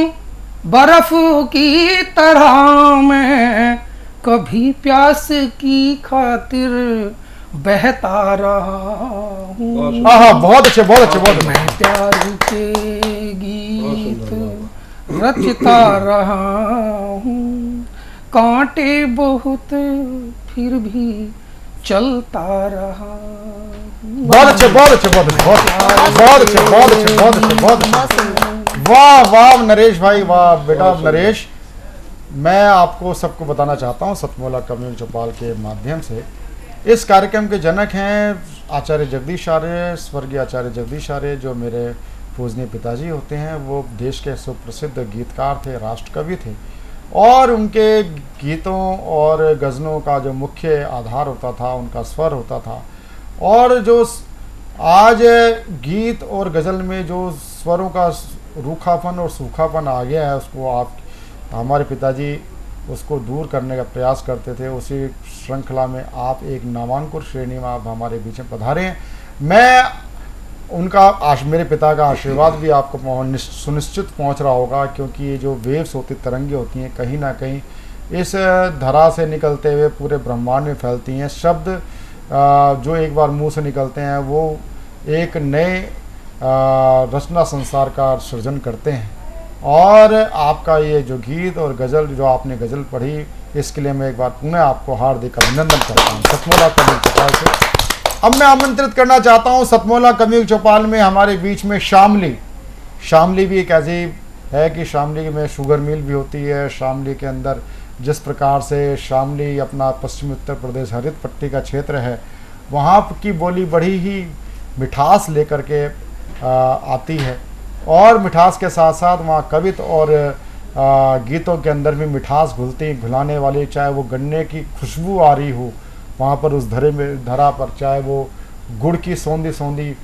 Speaker 13: बर्फ की तरह मैं, कभी प्यास की खातिर बहता रहा हूँ।
Speaker 6: बहुत अच्छे।
Speaker 13: मैं प्यार के गीत रचता रहा हूँ। कांटे बहुत फिर भी चलता रहा।
Speaker 6: बहुत अच्छे। वाह नरेश भाई, वाह बेटा नरेश। मैं आपको सबको बताना चाहता हूँ सतमोला कवियों की चौपाल के माध्यम से, इस कार्यक्रम के जनक हैं आचार्य जगदीश आर्य, स्वर्गीय आचार्य जगदीश आर्य, जो मेरे पूजनीय पिताजी होते हैं। वो देश के सुप्रसिद्ध गीतकार थे, राष्ट्रकवि थे, और उनके गीतों और गज़लों का जो मुख्य आधार होता था उनका स्वर होता था। और जो आज गीत और गज़ल में जो स्वरों का रूखापन और सूखापन आ गया है, उसको आप हमारे पिताजी उसको दूर करने का प्रयास करते थे। उसी श्रृंखला में आप एक नामांकुर श्रेणी में आप हमारे बीच में पधारे हैं। मैं उनका मेरे पिता का आशीर्वाद भी आपको सुनिश्चित पहुंच रहा होगा, क्योंकि ये जो वेव्स होती, तरंगे होती हैं, कहीं ना कहीं इस धरा से निकलते हुए पूरे ब्रह्मांड में फैलती हैं। शब्द जो एक बार मुंह से निकलते हैं वो एक नए रचना संसार का सृजन करते हैं। और आपका ये जो गीत और गज़ल, जो आपने गज़ल पढ़ी, इसके लिए मैं एक बार पुनः आपको हार्दिक अभिनंदन करता हूँ सतमोला कवियों की चौपाल से। अब मैं आमंत्रित करना चाहता हूँ सतमोला कवियों की चौपाल में हमारे बीच में शामली भी एक ऐसी है कि शामली में शुगर मिल भी होती है। शामली के अंदर जिस प्रकार से शामली अपना पश्चिमी उत्तर प्रदेश हरित पट्टी का क्षेत्र है, वहाँ की बोली बड़ी ही मिठास लेकर के आती है, और मिठास के साथ साथ वहाँ कविता और गीतों के अंदर भी मिठास घुलाने वाली, चाहे वो गन्ने की खुशबू आ रही हो वहाँ पर उस धरा पर, चाहे वो गुड़ की सौंधी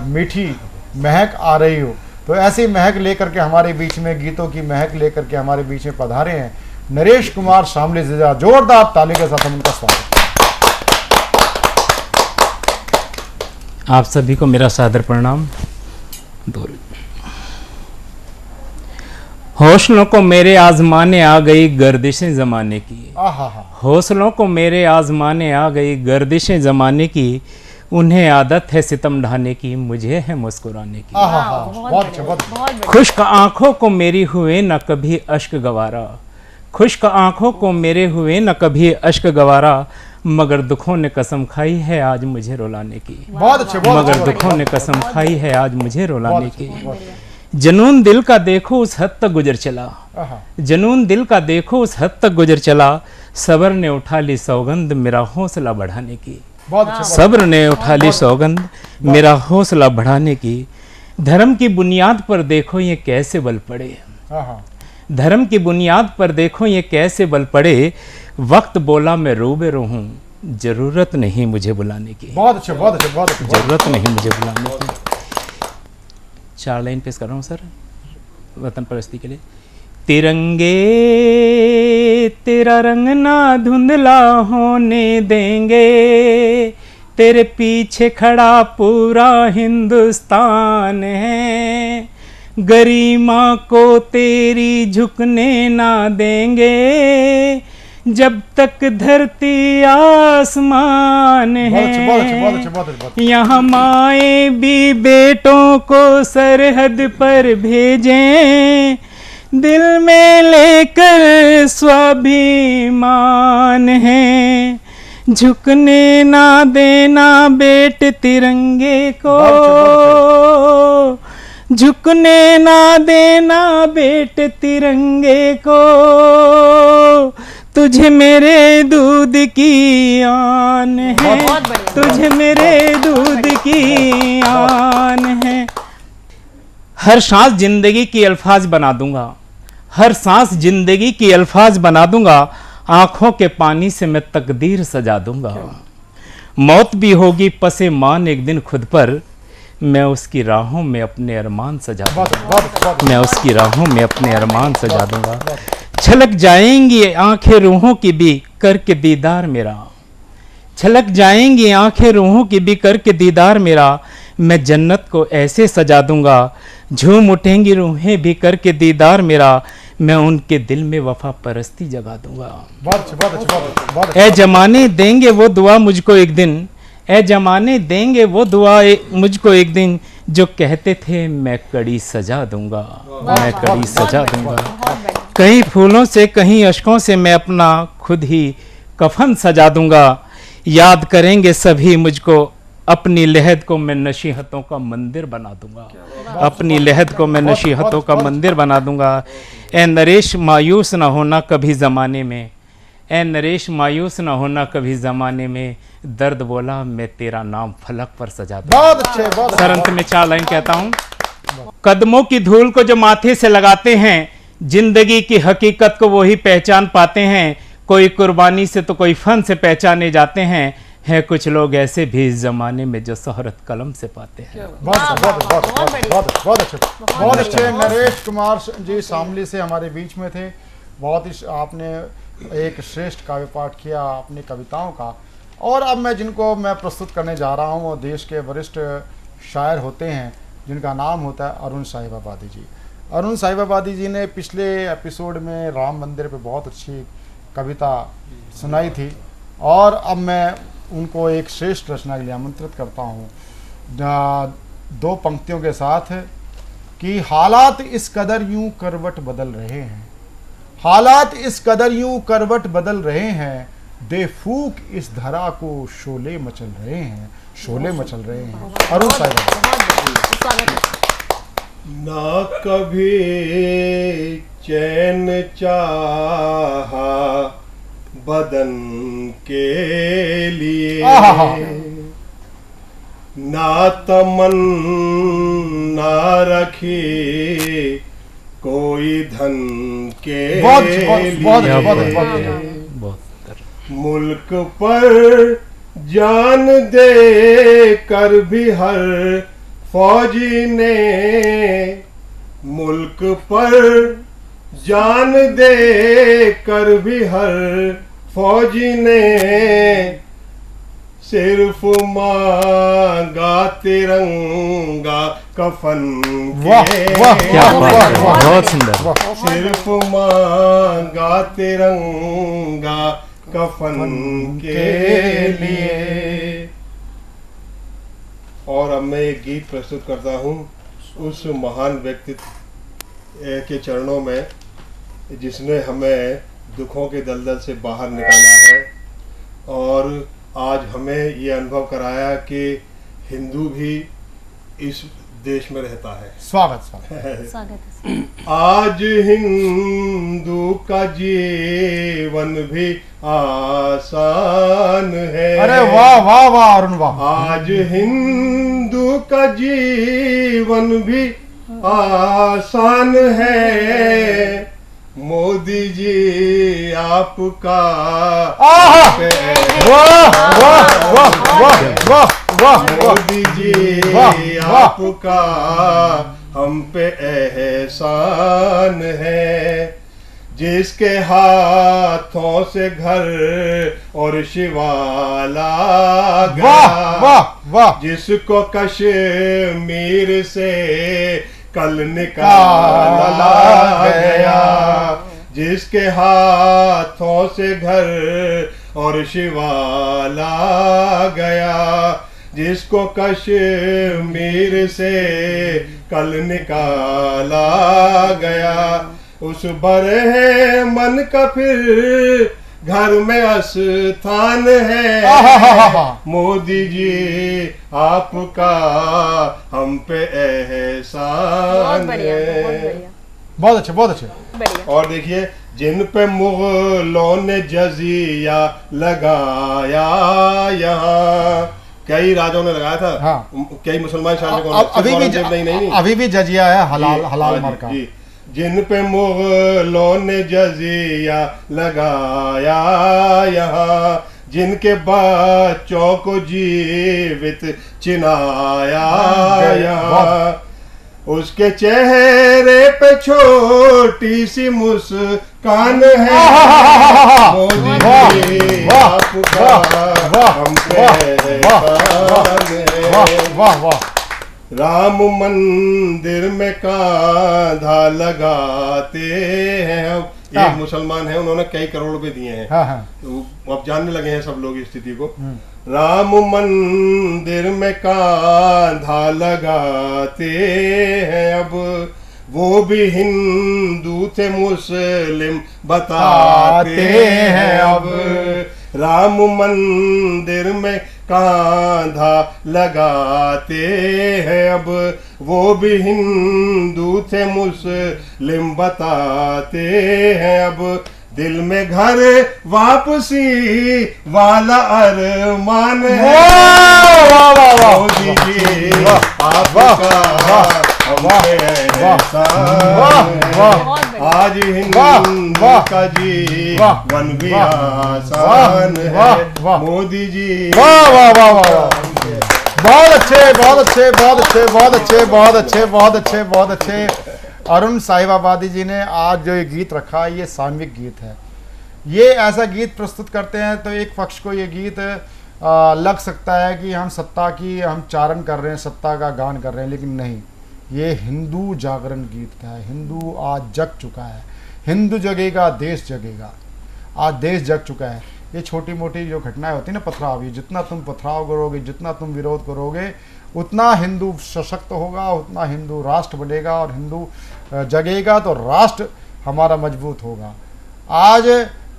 Speaker 6: मीठी महक आ रही हो, तो ऐसी महक लेकर के हमारे बीच में, गीतों की महक लेकर के हमारे बीच में पधारे हैं नरेश कुमार शामली जी। जोरदार ताली के साथ हम उनका स्वागत।
Speaker 14: आप सभी को मेरा सादर प्रणाम। हौसलों को मेरे आजमाने आ गई गर्दिशें ज़माने की, हौसलों को मेरे आजमाने आ गई गर्दिशें ज़माने की, उन्हें आदत है सितम ढाने की, मुझे है मुस्कुराने की। खुश्क आंखों को मेरी हुए न कभी अश्क गवारा, खुश्क आंखों को मेरे हुए न कभी अश्क गवारा, मगर दुखों ने कसम खाई है आज मुझे रुलाने की। मगर दुखों ने कसम खाई है आज मुझे रुलाने की। जनून दिल का देखो उस हद तक गुजर चला, जनून दिल का देखो उस हद तक गुजर चला, सब्र ने उठा ली सौगंध मेरा हौसला बढ़ाने की। सब्र ने उठा ली सौगंध मेरा हौसला बढ़ाने की। धर्म की बुनियाद पर देखो ये कैसे बल पड़े, धर्म की बुनियाद पर देखो ये कैसे बल पड़े, वक्त बोला मैं रूबरू हूँ जरूरत नहीं मुझे बुलाने की।
Speaker 6: बहुत अच्छे,
Speaker 14: जरूरत नहीं मुझे बुलाने की। 4 लाइन पेश कर रहा हूँ सर वतन परस्ती के लिए। तिरंगे तेरा रंग ना धुंधला होने देंगे, तेरे पीछे खड़ा पूरा हिंदुस्तान है, गरिमा को तेरी झुकने ना देंगे, जब तक धरती आसमान है। यहाँ माए भी बेटों को सरहद पर भेजें, दिल में लेकर स्वाभिमान है, झुकने ना देना बेट तिरंगे को, झुकने ना देना बेट तिरंगे को, तुझे मेरे दूध की आन है, तुझे मेरे दूध की आन है। हर सांस जिंदगी की अल्फाज बना दूंगा, हर सांस जिंदगी की अल्फाज बना दूंगा, आंखों के पानी से मैं तकदीर सजा दूंगा। मौत भी होगी पसे मान एक दिन खुद पर, मैं उसकी राहों में अपने अरमान सजा दूंगा, मैं उसकी राहों में अपने अरमान सजा दूंगा। छलक जाएंगी आंखें रूहों की भी करके दीदार मेरा, छलक जाएंगी आंखें रूहों की भी करके दीदार मेरा, मैं जन्नत को ऐसे सजा दूंगा, झूम उठेंगी रूहें भी करके दीदार मेरा, मैं उनके दिल में वफा परस्ती जगा दूंगा। ए जमाने देंगे वो दुआ मुझको एक दिन, ए जमाने देंगे वो दुआ मुझको एक दिन, जो कहते थे मैं कड़ी सजा दूंगा, मैं कड़ी सजा दूंगा। कहीं फूलों से कहीं अश्कों से मैं अपना खुद ही कफन सजा दूंगा, याद करेंगे सभी मुझको, अपनी लहद को मैं नसीहतों का मंदिर बना दूंगा, अपनी लहद को मैं नसीहतों का मंदिर बना दूंगा। ए नरेश मायूस ना होना कभी ज़माने में, ए नरेश मायूस ना होना कभी ज़माने में, दर्द बोला मैं तेरा नाम फलक पर सजा दूंगा।
Speaker 6: बहुत अच्छे, बहुत
Speaker 14: सर अंत में 4 लाइन कहता हूँ। कदमों की धूल को जो माथे से लगाते हैं, जिंदगी की हकीकत को वही पहचान पाते हैं, कोई कुर्बानी से तो कोई फन से पहचाने जाते हैं, है कुछ लोग ऐसे भी इस जमाने में जो शोहरत कलम से पाते हैं।
Speaker 6: बहुत अच्छे नरेश कुमार जी शामली से हमारे बीच में थे। बहुत ही आपने एक श्रेष्ठ काव्य पाठ किया अपनी कविताओं का। और अब जिनको मैं प्रस्तुत करने जा रहा हूँ वो देश के वरिष्ठ शायर होते हैं जिनका नाम होता है अरुण साहिबाबादी जी। अरुण साहिबाबादी जी ने पिछले एपिसोड में राम मंदिर पे बहुत अच्छी कविता सुनाई थी और अब मैं उनको एक श्रेष्ठ रचना के लिए आमंत्रित करता हूँ 2 पंक्तियों के साथ कि हालात इस कदर यूं करवट बदल रहे हैं, हालात इस कदर यूं करवट बदल रहे हैं, बेफूक इस धरा को शोले मचल रहे हैं, शोले मचल रहे हैं। अरुण साहिब।
Speaker 3: ना कभी चैन चाहा बदन के लिए, ना तमन्ना रखी कोई धन के लिए, मुल्क पर जान दे कर भी हर फौजी ने, मुल्क पर जान दे कर भी हर फौजी ने, सिर्फ मांगा तिरंगा कफन के,
Speaker 14: बहुत सुंदर,
Speaker 3: सिर्फ मांगा तिरंगा कफन के लिए। और अब मैं एक गीत प्रस्तुत करता हूँ उस महान व्यक्तित्व के चरणों में जिसने हमें दुखों के दलदल से बाहर निकाला है और आज हमें ये अनुभव कराया कि हिंदू भी इस देश में रहता है।
Speaker 6: स्वागत
Speaker 3: आज हिंदू का जीवन भी आसान है।
Speaker 6: अरे वाह वाह वाह अरुण वाह।
Speaker 3: आज हिंदू का जीवन भी आसान है, मोदी जी आपका मोदी जी आपका हम पे एहसान है, जिसके हाथों से घर और शिवाला गया, जिसको कश्मीर से कल निकाला गया, जिसके हाथों से घर और शिवाला गया, जिसको कश्मीर से कल निकाला गया, उस बरहे मन का फिर घर में स्थान है। मोदी जी आपका हम पे एहसान है।
Speaker 6: बहुत अच्छे, बहुत अच्छे।
Speaker 3: और देखिए, जिन पे मुगलों ने जजिया लगाया, यहाँ कई राजाओं ने लगाया था।
Speaker 6: हाँ।
Speaker 3: कई मुसलमान शासकों ने।
Speaker 6: अभी भी जजिया है, हलाल मार्का।
Speaker 3: जिन पे मुगलों ने जजिया लगाया, यहाँ जिनके बच्चों को जीवित चिनाया, यहाँ उसके चेहरे पे छोटी सी मुस्कान है। मोदी जी आपका हम पे एहसान है। राम मंदिर में कांधा लगाते हैं। अब एक मुसलमान है, उन्होंने कई करोड़ रुपए दिए हैं। तो अब जानने लगे हैं सब लोग इस स्थिति को। राम मंदिर में कांधा लगाते हैं, अब वो भी हिंदू थे मुस्लिम बताते हैं। अब राम मंदिर में कांधा लगाते हैं, अब वो भी हिंदू थे मुस्लिम बताते हैं। अब दिल में घर वापसी वाला अरमान है। मोदी जी आपका हम पे एहसान है। आज हिंदू का जीवन भी आसान है। मोदी जी
Speaker 6: बहुत अच्छे, बहुत अच्छे, बहुत अच्छे, बहुत अच्छे, बहुत अच्छे, बहुत अच्छे, बहुत अच्छे। अरुण साहिबाबादी जी ने आज जो ये गीत रखा, ये सामूहिक गीत है। ये ऐसा गीत प्रस्तुत करते हैं तो एक पक्ष को ये गीत लग सकता है कि हम सत्ता की हम चारण कर रहे हैं, सत्ता का गान कर रहे हैं, लेकिन नहीं, ये हिंदू जागरण गीत है। हिंदू आज जग चुका है। हिंदू जगेगा देश जगेगा। आज देश जग चुका है। ये छोटी मोटी जो घटनाएं होती है ना, पथराव, ये जितना तुम पथराव करोगे, जितना तुम विरोध करोगे, उतना हिंदू सशक्त होगा, उतना हिंदू राष्ट्र बनेगा, और हिंदू जगेगा तो राष्ट्र हमारा मजबूत होगा। आज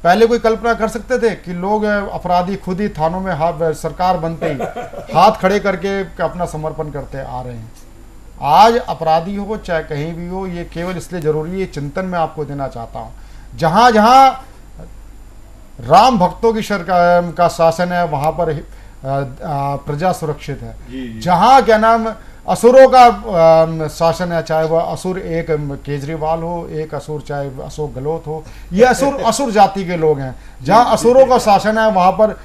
Speaker 6: पहले कोई कल्पना कर सकते थे कि लोग अपराधी खुद ही थानों में हाथ, सरकार बनते ही हाथ खड़े करके अपना समर्पण करते आ रहे हैं। आज अपराधी हो चाहे कहीं भी हो, ये केवल इसलिए जरूरी है, चिंतन में आपको देना चाहता हूँ। जहाँ जहाँ राम भक्तों की सरकार का शासन है, वहाँ पर प्रजा सुरक्षित है। जहाँ क्या नाम असुरों का शासन है, चाहे वह असुर एक केजरीवाल हो, एक असुर चाहे अशोक गहलोत हो, ये असुर जाति के लोग हैं। जहाँ असुरों का शासन है, वहाँ पर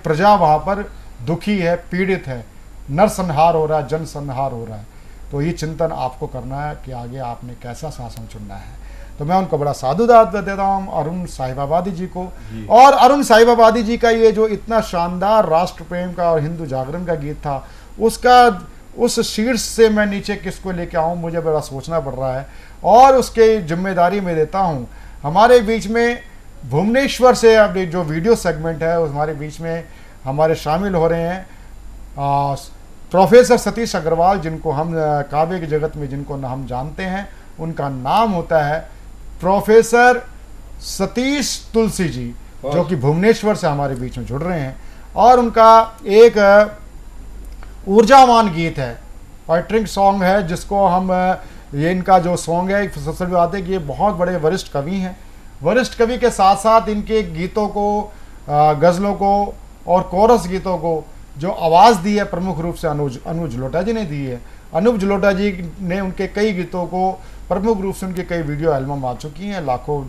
Speaker 6: प्रजा वहाँ पर दुखी है, पीड़ित है, नरसंहार हो रहा है, जनसंहार हो रहा है। तो ये चिंतन आपको करना है कि आगे आपने कैसा शासन चुनना है। तो मैं उनको बड़ा साधुवाद देता हूँ अरुण साहिबाबादी जी को। और अरुण साहिबाबादी जी का ये जो इतना शानदार राष्ट्र प्रेम का और हिंदू जागरण का गीत था, उसका उस शीर्ष से मैं नीचे किसको लेके आऊँ, मुझे बड़ा सोचना पड़ रहा है। और उसके जिम्मेदारी में देता हूँ हमारे बीच में भुवनेश्वर से अब जो वीडियो सेगमेंट है, हमारे बीच में हमारे शामिल हो रहे हैं प्रोफेसर सतीश अग्रवाल, जिनको हम काव्य की जगत में जिनको हम जानते हैं, उनका नाम होता है प्रोफेसर सतीश तुलसी जी, जो कि भुवनेश्वर से हमारे बीच में जुड़ रहे हैं। और उनका एक ऊर्जावान गीत है, पोएट्रिक सॉन्ग है, जिसको हम ये इनका जो सॉन्ग है, सबसे बड़ी बात है कि ये बहुत बड़े वरिष्ठ कवि हैं। वरिष्ठ कवि के साथ साथ इनके गीतों को, गज़लों को और कोरस गीतों को जो आवाज़ दी है प्रमुख रूप से अनुज जलोटा जी ने दी है। अनुज जलोटा जी ने उनके कई गीतों को प्रमुख रूप से, उनके कई वीडियो एल्बम आ चुकी हैं, लाखों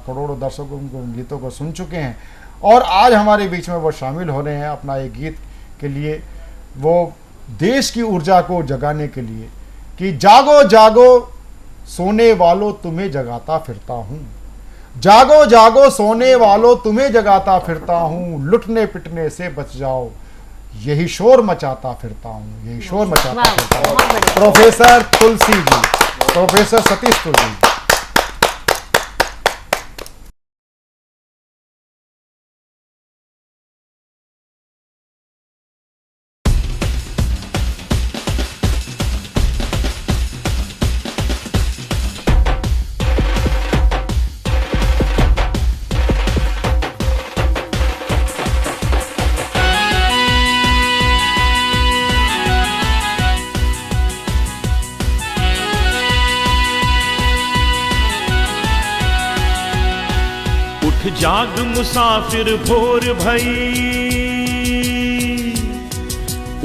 Speaker 6: करोड़ों दर्शक उनको गीतों को सुन चुके हैं। और आज हमारे बीच में वो शामिल हो रहे हैं अपना एक गीत के लिए, वो देश की ऊर्जा को जगाने के लिए कि जागो जागो सोने वालों तुम्हें जगाता फिरता हूँ, जागो जागो सोने वालों तुम्हें जगाता फिरता हूँ, लुटने पिटने से बच जाओ यही शोर मचाता फिरता हूँ, यही शोर मचाता फिरता हूँ। प्रोफेसर तुलसी जी, प्रोफेसर सतीश तुलसी।
Speaker 15: उठ जाग मुसाफिर भोर भई,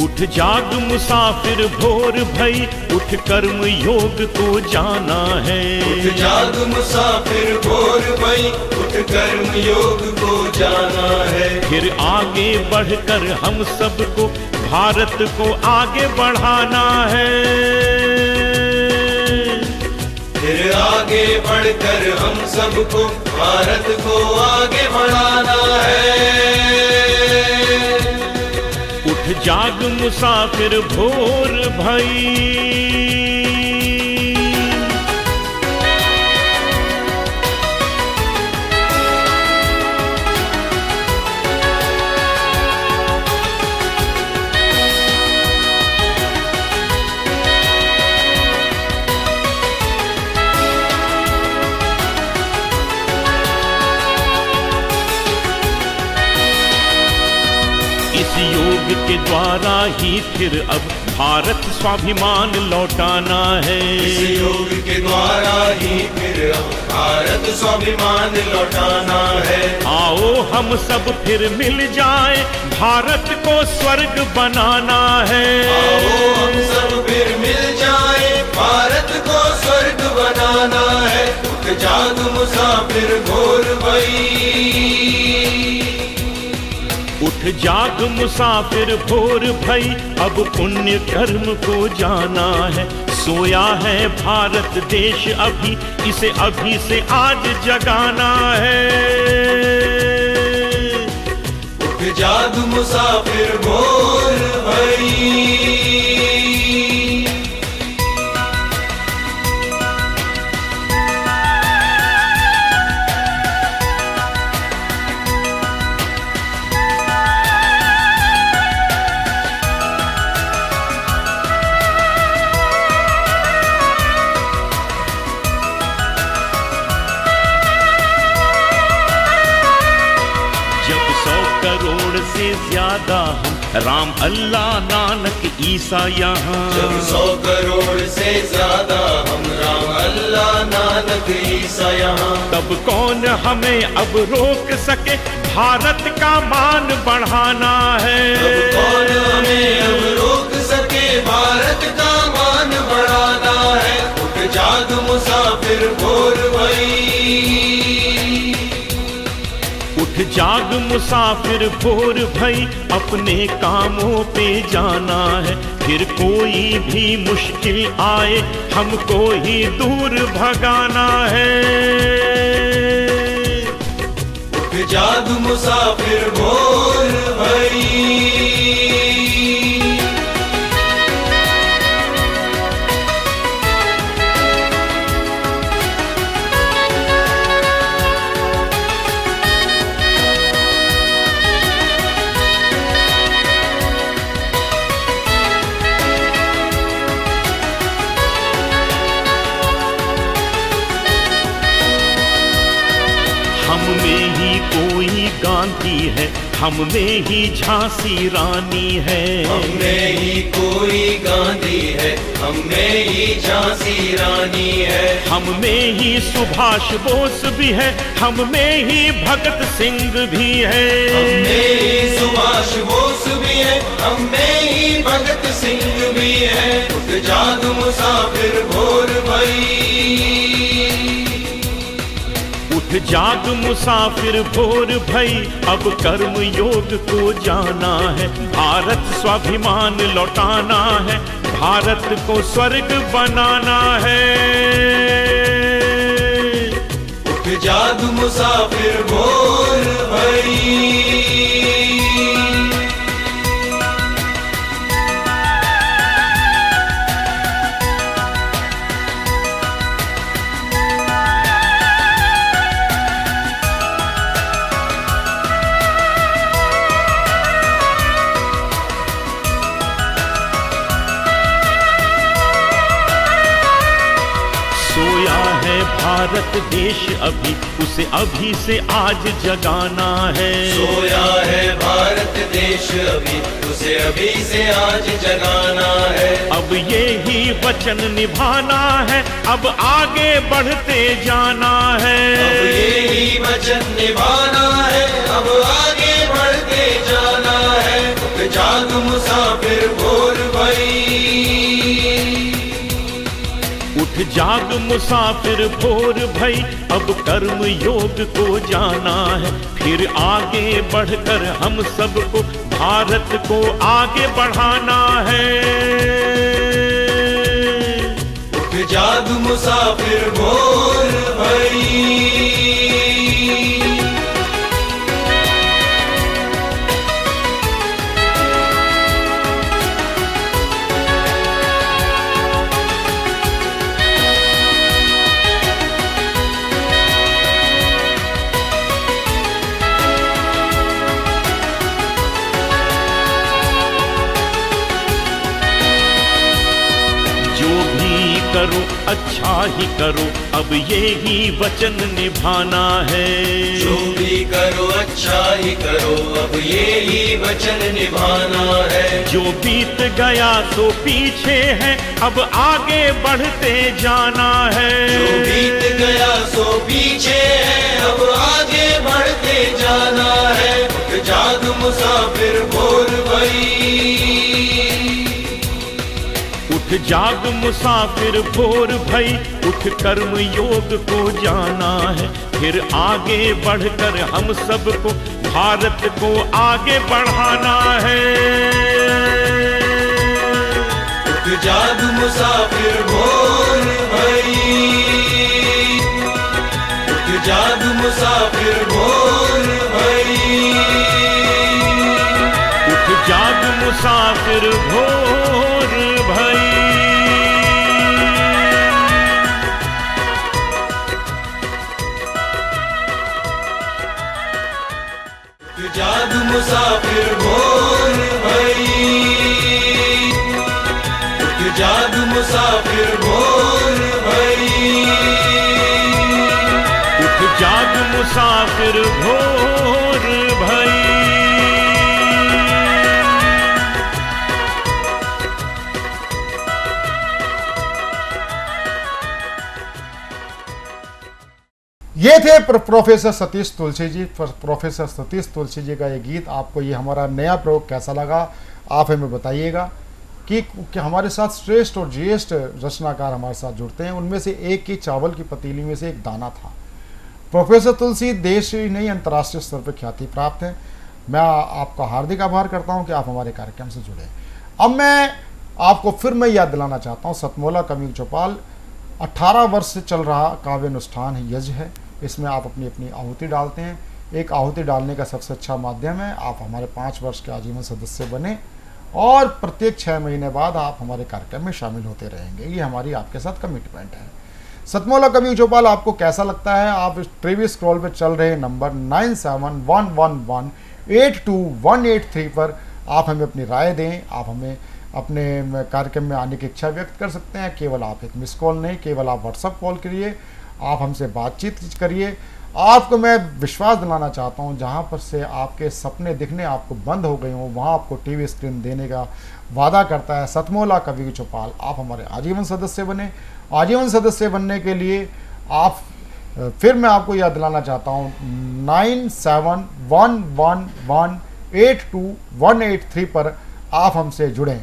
Speaker 15: उठ जाग मुसाफिर भोर भई, उठ कर्म योग को जाना है।
Speaker 16: उठ जाग मुसाफिर भोर भई, उठ कर्म योग को जाना है।
Speaker 15: फिर आगे बढ़कर हम सबको भारत को आगे बढ़ाना है।
Speaker 16: फिर आगे बढ़कर हम सबको भारत को आगे बढ़ाना है।
Speaker 15: उठ जाग मुसाफिर भोर भई। इस योग के द्वारा ही फिर अब भारत स्वाभिमान लौटाना है।
Speaker 16: इस योग के द्वारा ही फिर अब भारत स्वाभिमान लौटाना है।
Speaker 15: आओ हम सब फिर मिल जाए, भारत को स्वर्ग बनाना है।
Speaker 16: आओ हम सब फिर मिल जाए, भारत को स्वर्ग बनाना है। उठ जाग मुसाफिर भोर भई,
Speaker 15: उठ जाग मुसाफिर भोर भई, अब पुण्य कर्म को जाना है। सोया है भारत देश अभी, इसे अभी से आज जगाना है।
Speaker 16: उठ जाग मुसाफिर भोर भई।
Speaker 15: ज्यादा हम राम अल्लाह नानक ईसा यहाँ,
Speaker 16: जब 100 करोड़ से ज्यादा हम राम अल्लाह नानक ईसा यहाँ,
Speaker 15: तब कौन हमें अब रोक सके, भारत का मान बढ़ाना है।
Speaker 16: तब कौन हमें अब रोक सके, भारत का मान बढ़ाना है। उठ जाग मुसाफिर भोर भई,
Speaker 15: उठ जाग मुसाफिर भोर भई, अपने कामों पे जाना है। फिर कोई भी मुश्किल आए, हमको ही दूर भगाना है।
Speaker 16: उठ जाग मुसाफिर भोर भई।
Speaker 15: हम में ही कोई गांधी है, हम में ही झांसी रानी है।
Speaker 16: हम में ही कोई गांधी है, हम में ही झांसी रानी है।
Speaker 15: हम में ही सुभाष बोस भी है, हम में ही भगत सिंह भी है।
Speaker 16: हम में ही सुभाष बोस भी है, हम में ही भगत सिंह भी है। उठ जाग मुसाफिर भोर भई,
Speaker 15: उठ जाग मुसाफिर भोर भई, अब कर्म योग को जाना है। भारत स्वाभिमान लौटाना है, भारत को स्वर्ग बनाना है।
Speaker 16: उठ जाग मुसाफिर भोर भई।
Speaker 15: भारत देश अभी उसे अभी से आज जगाना है।
Speaker 16: सोया है भारत देश अभी उसे अभी से आज जगाना है।
Speaker 15: अब ये ही वचन निभाना है, अब आगे बढ़ते जाना है।
Speaker 16: अब ये ही वचन निभाना है, अब आगे बढ़ते जाना है। उठ जाग मुसाफिर भोर भई,
Speaker 15: उठ जाग मुसाफिर भोर भई, अब कर्म योग को जाना है। फिर आगे बढ़कर हम सबको भारत को आगे बढ़ाना है।
Speaker 16: उठ जाग मुसाफिर भोर भई।
Speaker 15: करो अच्छा ही करो, अब ये ही वचन निभाना है।
Speaker 16: जो भी करो अच्छा ही करो, अब ये ही वचन निभाना है।
Speaker 15: जो बीत गया तो पीछे है, अब आगे बढ़ते जाना है।
Speaker 16: जो बीत गया सो पीछे है, अब आगे बढ़ते जाना है। उठ जाग मुसाफिर भोर भई,
Speaker 15: उठ जाग मुसाफिर भोर भई, उठ कर्म योग को जाना है। फिर आगे बढ़कर हम सबको भारत को आगे बढ़ाना है।
Speaker 16: उठ जाग मुसाफिर भोर भई, उठ जाग मुसाफिर भोर भई,
Speaker 15: उठ जाग मुसाफिर भोर भई।
Speaker 16: जाग मुसाफिर भोर भई, उठ जाग मुसाफिर भोर भई,
Speaker 15: उठ जाग मुसाफिर भोर भई।
Speaker 6: ये थे प्रोफेसर सतीश तुलसी जी। प्रोफेसर सतीश तुलसी जी का ये गीत, आपको ये हमारा नया प्रयोग कैसा लगा आप हमें बताइएगा। कि हमारे साथ श्रेष्ठ और ज्येष्ठ रचनाकार हमारे साथ जुड़ते हैं, उनमें से एक की चावल की पतीली में से एक दाना था। प्रोफेसर तुलसी देश ही नहीं अंतर्राष्ट्रीय स्तर पर ख्याति प्राप्त है। मैं आपका हार्दिक आभार करता हूँ कि आप हमारे कार्यक्रम से जुड़े। अब मैं आपको फिर मैं याद दिलाना चाहता हूँ, सतमोला कवि चौपाल 18 वर्ष से चल रहा काव्य अनुष्ठान है, यज्ञ है। इसमें आप अपनी अपनी आहुति डालते हैं। एक आहुति डालने का सबसे अच्छा माध्यम है आप हमारे 5 वर्ष के आजीवन सदस्य बने और प्रत्येक 6 महीने बाद आप हमारे कार्यक्रम में शामिल होते रहेंगे। ये हमारी आपके साथ कमिटमेंट है। सतमोला कवि चौपाल आपको कैसा लगता है? आप ट्रिवी स्क्रॉल पे चल रहे नंबर 9711182183 पर आप हमें अपनी राय दें। आप हमें अपने कार्यक्रम में आने की इच्छा व्यक्त कर सकते हैं। केवल आप एक मिस कॉल नहीं, केवल आप व्हाट्सअप कॉल करिए, आप हमसे बातचीत करिए। आपको मैं विश्वास दिलाना चाहता हूं, जहां पर से आपके सपने दिखने आपको बंद हो गए हों, वहां आपको टीवी स्क्रीन देने का वादा करता है सतमोला कवि चौपाल। आप हमारे आजीवन सदस्य बने। आजीवन सदस्य बनने के लिए आप फिर मैं आपको याद दिलाना चाहता हूं 9711182183 पर आप हमसे जुड़ें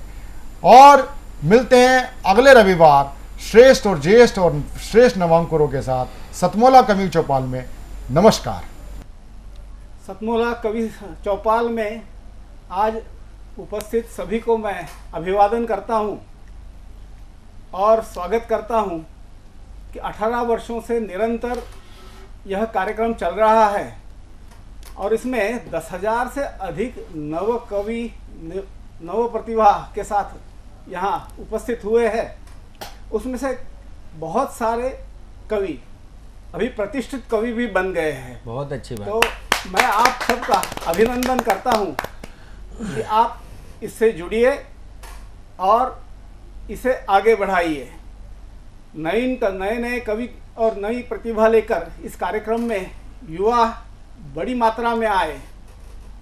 Speaker 6: और मिलते हैं अगले रविवार श्रेष्ठ और ज्येष्ठ और श्रेष्ठ नवांकुरों के साथ सतमोला कवि चौपाल में। नमस्कार।
Speaker 13: सतमोला कवि चौपाल में आज उपस्थित सभी को मैं अभिवादन करता हूं और स्वागत करता हूं कि 18 वर्षों से निरंतर यह कार्यक्रम चल रहा है और इसमें 10,000 से अधिक नव कवि नव प्रतिभा के साथ यहाँ उपस्थित हुए हैं। उसमें से बहुत सारे कवि अभी प्रतिष्ठित कवि भी बन गए हैं।
Speaker 14: बहुत अच्छी बात।
Speaker 13: तो मैं आप सबका अभिनंदन करता हूँ कि आप इससे जुड़िए और इसे आगे बढ़ाइए। नए नए कवि और नई प्रतिभा लेकर इस कार्यक्रम में युवा बड़ी मात्रा में आए,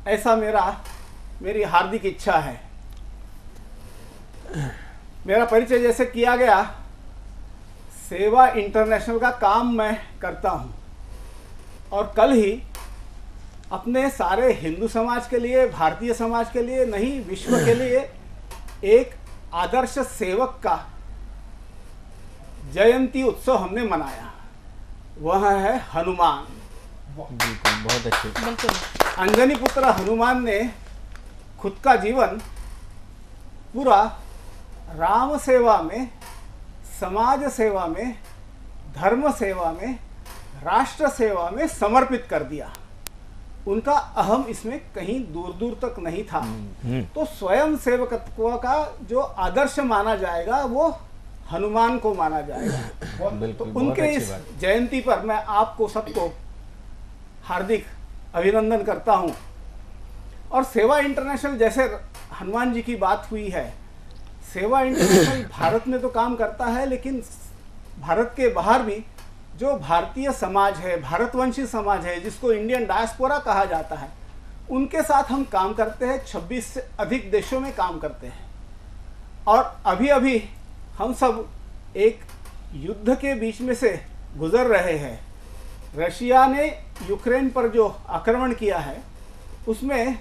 Speaker 13: ऐसा मेरी हार्दिक इच्छा है। मेरा परिचय जैसे किया गया, सेवा इंटरनेशनल का काम मैं करता हूँ और कल ही अपने सारे हिंदू समाज के लिए, भारतीय समाज के लिए नहीं, विश्व के लिए एक आदर्श सेवक का जयंती उत्सव हमने मनाया। वह है हनुमान।
Speaker 14: बिल्कुल, बहुत अच्छे।
Speaker 8: बिल्कुल।
Speaker 13: अंजनी पुत्र हनुमान ने खुद का जीवन पूरा राम सेवा में, समाज सेवा में, धर्म सेवा में, राष्ट्र सेवा में समर्पित कर दिया। उनका अहम इसमें कहीं दूर दूर तक नहीं था। तो स्वयं सेवकत्व का जो आदर्श माना जाएगा वो हनुमान को माना जाएगा। तो उनके इस जयंती पर मैं आपको सबको हार्दिक अभिनंदन करता हूं। और सेवा इंटरनेशनल, जैसे हनुमान जी की बात हुई है, सेवा इंटरनेशनल भारत में तो काम करता है, लेकिन भारत के बाहर भी जो भारतीय समाज है, भारतवंशी समाज है, जिसको इंडियन डायस्पोरा कहा जाता है, उनके साथ हम काम करते हैं। 26 से अधिक देशों में काम करते हैं। और अभी अभी हम सब एक युद्ध के बीच में से गुजर रहे हैं। रशिया ने यूक्रेन पर जो आक्रमण किया है, उसमें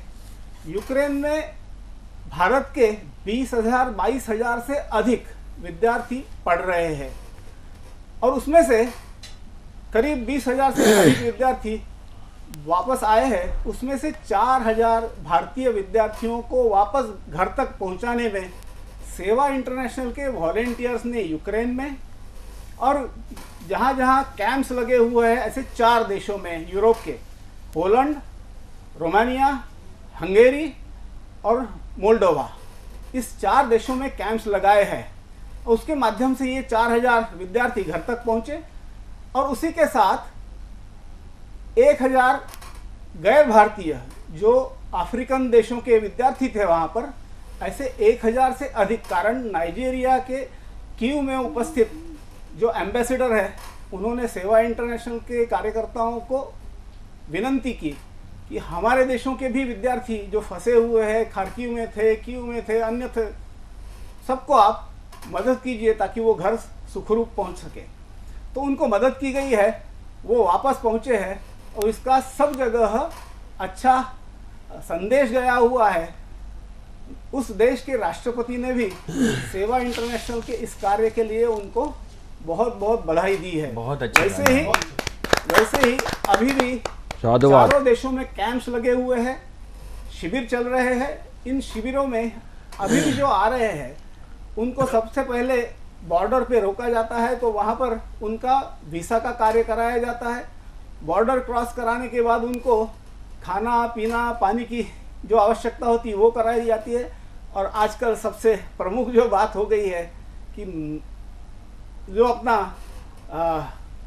Speaker 13: यूक्रेन में भारत के 20,000 22,000 से अधिक विद्यार्थी पढ़ रहे हैं और उसमें से करीब 20,000 से अधिक विद्यार्थी वापस आए हैं। उसमें से 4,000 भारतीय विद्यार्थियों को वापस घर तक पहुंचाने में सेवा इंटरनेशनल के वॉलेंटियर्स ने यूक्रेन में और जहाँ जहाँ कैंप्स लगे हुए हैं ऐसे 4 देशों में, यूरोप के, पोलैंड, रोमानिया, हंगेरी और मोल्डोवा, इस 4 देशों में कैंप्स लगाए हैं। उसके माध्यम से ये 4,000 विद्यार्थी घर तक पहुँचे और उसी के साथ 1,000 गैर भारतीय जो अफ्रीकन देशों के विद्यार्थी थे वहाँ पर, ऐसे 1,000 से अधिक। कारण नाइजीरिया के कीव में उपस्थित जो एम्बेसडर है, उन्होंने सेवा इंटरनेशनल के कार्यकर्ताओं को विनंती की कि हमारे देशों के भी विद्यार्थी जो फंसे हुए हैं, खार्किव में थे, कीव में थे, अन्य थे, सबको आप मदद कीजिए ताकि वो घर सुखरूप पहुंच सके। तो उनको मदद की गई है, वो वापस पहुंचे हैं और इसका सब जगह अच्छा संदेश गया हुआ है। उस देश के राष्ट्रपति ने भी सेवा इंटरनेशनल के इस कार्य के लिए उनको बहुत बहुत बधाई दी है।
Speaker 14: बहुत अच्छा।
Speaker 13: वैसे ही अभी भी चारों देशों में कैंप्स लगे हुए हैं, शिविर चल रहे हैं। इन शिविरों में अभी भी जो आ रहे हैं उनको सबसे पहले बॉर्डर पे रोका जाता है, तो वहाँ पर उनका वीज़ा का कार्य कराया जाता है। बॉर्डर क्रॉस कराने के बाद उनको खाना पीना, पानी की जो आवश्यकता होती है वो कराई जाती है। और आजकल सबसे प्रमुख जो बात हो गई है कि जो अपना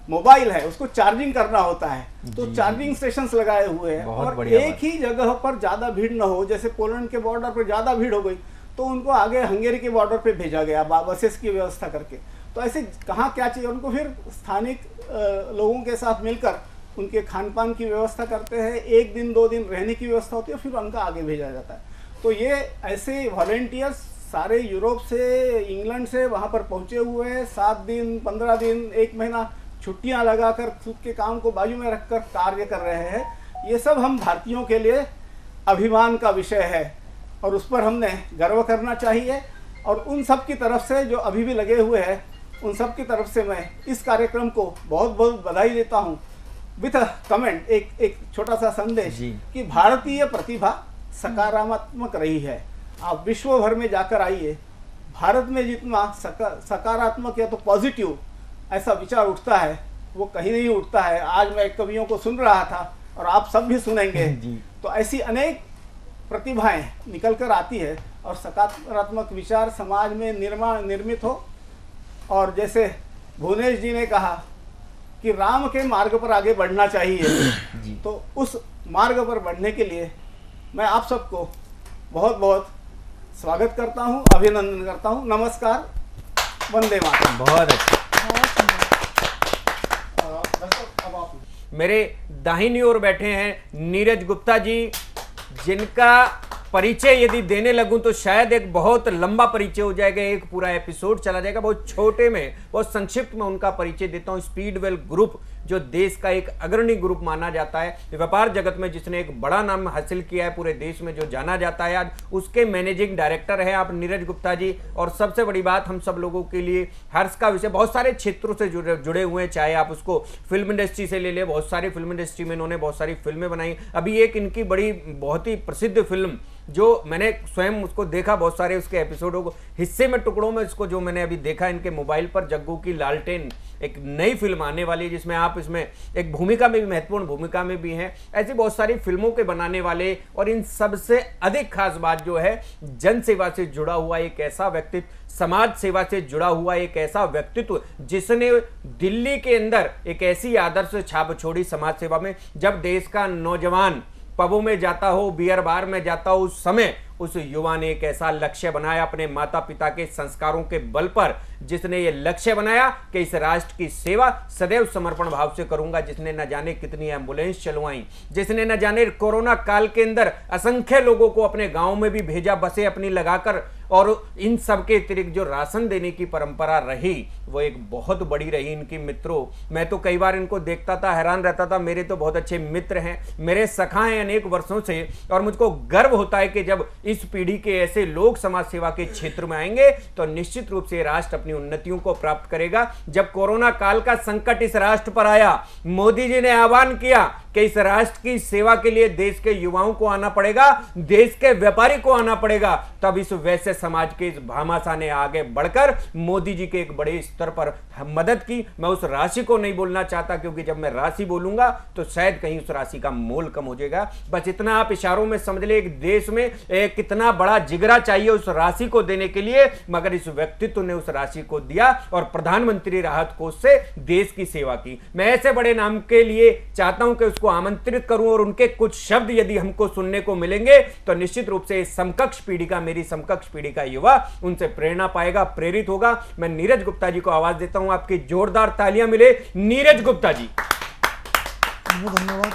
Speaker 13: मोबाइल है उसको चार्जिंग करना होता है, तो चार्जिंग स्टेशंस लगाए हुए हैं। और एक ही जगह पर ज़्यादा भीड़ न हो, जैसे पोलैंड के बॉर्डर पर ज़्यादा भीड़ हो गई तो उनको आगे हंगेरी के बॉर्डर पे भेजा गया बसेस की व्यवस्था करके। तो ऐसे कहाँ क्या चाहिए उनको, फिर स्थानिक लोगों के साथ मिलकर उनके खान पान की व्यवस्था करते हैं। 1 दिन 2 दिन रहने की व्यवस्था होती है, फिर उनका आगे भेजा जाता है। तो ये ऐसे वॉलेंटियर्स सारे यूरोप से, इंग्लैंड से वहाँ पर पहुँचे हुए हैं। 7 दिन 15 दिन 1 महीना छुट्टियाँ लगाकर खुद के काम को बाजू में रखकर कार्य कर रहे हैं। ये सब हम भारतीयों के लिए अभिमान का विषय है और उस पर हमने गर्व करना चाहिए। और उन सब की तरफ से जो अभी भी लगे हुए हैं, उन सब की तरफ से मैं इस कार्यक्रम को बहुत बहुत बधाई देता हूँ। विथ कमेंट, एक छोटा सा संदेश कि भारतीय प्रतिभा सकारात्मक रही है। आप विश्व भर में जाकर आइए, भारत में जितना सकारात्मक या तो पॉजिटिव ऐसा विचार उठता है वो कहीं नहीं उठता है। आज मैं कवियों को सुन रहा था और आप सब भी सुनेंगे, तो ऐसी अनेक प्रतिभाएं निकल कर आती है और सकारात्मक विचार समाज में निर्मित हो। और जैसे भुवनेश जी ने कहा कि राम के मार्ग पर आगे बढ़ना चाहिए, तो उस मार्ग पर बढ़ने के लिए मैं आप सबको बहुत बहुत स्वागत करता हूं, अभिनंदन करता हूं। नमस्कार, वंदे मातरम।
Speaker 14: बहुत अच्छा।
Speaker 17: मेरे दाहिनी ओर बैठे हैं नीरज गुप्ता जी, जिनका परिचय यदि देने लगूं तो शायद एक बहुत लंबा परिचय हो जाएगा, एक पूरा एपिसोड चला जाएगा। बहुत छोटे में, बहुत संक्षिप्त में उनका परिचय देता हूं। स्पीडवेल ग्रुप जो देश का एक अग्रणी ग्रुप माना जाता है, व्यापार जगत में जिसने एक बड़ा नाम हासिल किया है पूरे देश में, जो जाना जाता है, आज उसके मैनेजिंग डायरेक्टर हैं आप नीरज गुप्ता जी। और सबसे बड़ी बात, हम सब लोगों के लिए हर्ष का विषय, बहुत सारे क्षेत्रों से जुड़े हुए हैं, चाहे आप उसको फिल्म इंडस्ट्री से ले ले, बहुत सारी फिल्म इंडस्ट्री में इन्होंने बहुत सारी फिल्में बनाई। अभी एक इनकी बड़ी बहुत ही प्रसिद्ध फिल्म जो मैंने स्वयं उसको देखा, बहुत सारे उसके एपिसोडों को हिस्से में टुकड़ों में इसको जो मैंने अभी देखा इनके मोबाइल पर, जग्गू की लालटेन एक नई फिल्म आने वाली है, जिसमें आप इसमें एक भूमिका में भी, महत्वपूर्ण भूमिका में भी हैं। ऐसी बहुत सारी फिल्मों के बनाने वाले, और इन सबसे अधिक खास बात जो है, जन सेवा से जुड़ा हुआ एक ऐसा व्यक्तित्व, समाज सेवा से जुड़ा हुआ एक ऐसा व्यक्तित्व जिसने दिल्ली के अंदर एक ऐसी आदर्श छाप छोड़ी समाज सेवा में। जब देश का नौजवान पबों में जाता हो, बियर बार में जाता हो, उस समय उस युवा ने एक ऐसा लक्ष्य बनाया अपने माता पिता के संस्कारों के बल पर, जिसने ये लक्ष्य बनाया कि इस राष्ट्र की सेवा सदैव समर्पण भाव से करूंगा। जिसने न जाने कितनी एम्बुलेंस चलवाई, जिसने न जाने कोरोना काल के अंदर असंख्य लोगों को अपने गांव में भी भेजा, बसें अपनी लगाकर, और इन सब के अतिरिक्त जो राशन देने की परंपरा रही वो एक बहुत बड़ी रही इनकी। मित्रों, मैं तो कई बार इनको देखता था, हैरान रहता था। मेरे तो बहुत अच्छे मित्र हैं, मेरे सखा हैं अनेक वर्षों से, और मुझको गर्व होता है कि जब इस पीढ़ी के ऐसे लोग समाज सेवा के क्षेत्र में आएंगे तो निश्चित रूप से राष्ट्र अपनी उन्नतियों को प्राप्त करेगा। जब कोरोना काल का संकट इस राष्ट्र पर आया, मोदी जी ने आह्वान किया कि इस राष्ट्र की सेवा के लिए देश के युवाओं को आना पड़ेगा, देश के व्यापारी को आना पड़ेगा। तब इस वैश्य समाज के इस भामाशाह ने आगे बढ़कर मोदी जी के एक बड़े स्तर पर मदद की। मैं उस राशि को नहीं बोलना चाहता, क्योंकि जब मैं राशि बोलूंगा तो शायद कहीं उस राशि का मोल कम हो जाएगा। बस इतना आप इशारों में समझ ले, एक देश में कितना बड़ा जिगरा चाहिए उस राशि को देने के लिए, मगर इस व्यक्तित्व ने उस राशि को दिया और प्रधानमंत्री राहत कोष से देश की सेवा की। मैं ऐसे बड़े नाम के लिए चाहता हूं कि उसको आमंत्रित करूं, और उनके कुछ शब्द यदि हमको सुनने को मिलेंगे तो निश्चित रूप से समकक्ष पीढ़ी का, मेरी समकक्ष पीढ़ी का युवा उनसे प्रेरणा पाएगा, प्रेरित होगा। मैं नीरज गुप्ता जी को आवाज देता हूं, आपकी जोरदार तालियां मिले नीरज गुप्ता जी।
Speaker 18: धन्यवाद।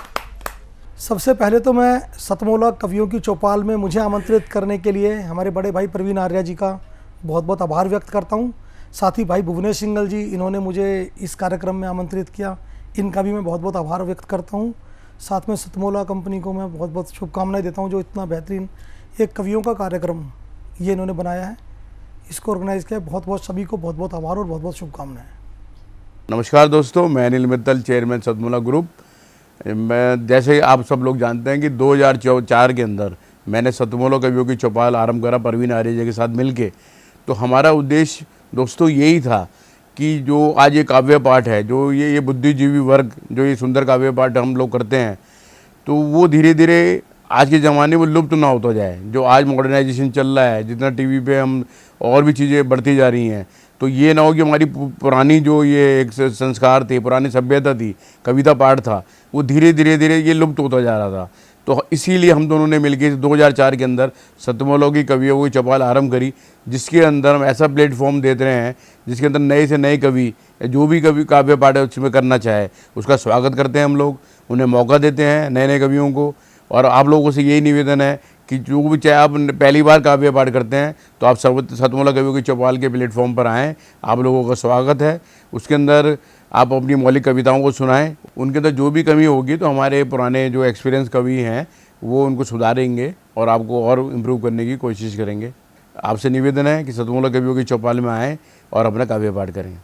Speaker 18: सबसे पहले तो मैं सतमोला कवियों की चौपाल में मुझे आमंत्रित करने के लिए हमारे बड़े भाई प्रवीण आर्या जी का बहुत बहुत आभार व्यक्त करता हूं। साथ ही भाई भुवनेश सिंगल जी, इन्होंने मुझे इस कार्यक्रम में आमंत्रित किया, इनका भी मैं बहुत बहुत आभार व्यक्त करता हूं। साथ में सतमोला कंपनी को मैं बहुत बहुत शुभकामनाएं देता हूं, जो इतना बेहतरीन एक कवियों का कार्यक्रम ये इन्होंने बनाया है, इसको ऑर्गेनाइज़ किया। बहुत बहुत सभी को बहुत बहुत आभार और बहुत बहुत शुभकामनाएं।
Speaker 19: नमस्कार दोस्तों, मैं अनिल मित्तल, चेयरमैन सतमोला ग्रुप। मैं जैसे आप सब लोग जानते हैं कि 2004 के अंदर मैंने सतमोला कवियों की चौपाल आरंभ करा प्रवीण आर्य जी के साथ मिलके। तो हमारा उद्देश्य दोस्तों यही था कि जो आज ये काव्य पाठ है, जो ये बुद्धिजीवी वर्ग जो ये सुंदर काव्य पाठ हम लोग करते हैं, तो वो धीरे धीरे आज के ज़माने में लुप्त ना होता जाए। जो आज मॉडर्नाइजेशन चल रहा है, जितना टीवी पे हम और भी चीज़ें बढ़ती जा रही हैं, तो ये ना हो कि हमारी पुरानी जो ये एक संस्कार थे, पुरानी सभ्यता थी, कविता पाठ था, वो धीरे धीरे ये लुप्त होता जा रहा था। तो इसीलिए हम दोनों ने मिलकर 2004 के अंदर सतमोला की कवियों की चौपाल आरंभ करी, जिसके अंदर हम ऐसा प्लेटफॉर्म देते रहे हैं जिसके अंदर नए से नए कवि, जो भी कवि काव्य पाठ है उसमें करना चाहे उसका स्वागत करते हैं हम लोग, उन्हें मौका देते हैं नए नए कवियों को। और आप लोगों से यही निवेदन है कि जो भी, चाहे आप पहली बार काव्य पाठ करते हैं तो आप सतमोला कवियों की चौपाल के प्लेटफॉर्म पर आएँ, आप लोगों का स्वागत है। उसके अंदर आप अपनी मौलिक कविताओं को सुनाएं, उनके अंदर जो भी कमी होगी तो हमारे पुराने जो एक्सपीरियंस कवि हैं वो उनको सुधारेंगे और आपको और इम्प्रूव करने की कोशिश करेंगे। आपसे निवेदन है कि सतमोला कवियों की चौपाल में आएँ और अपना काव्य पाठ करें।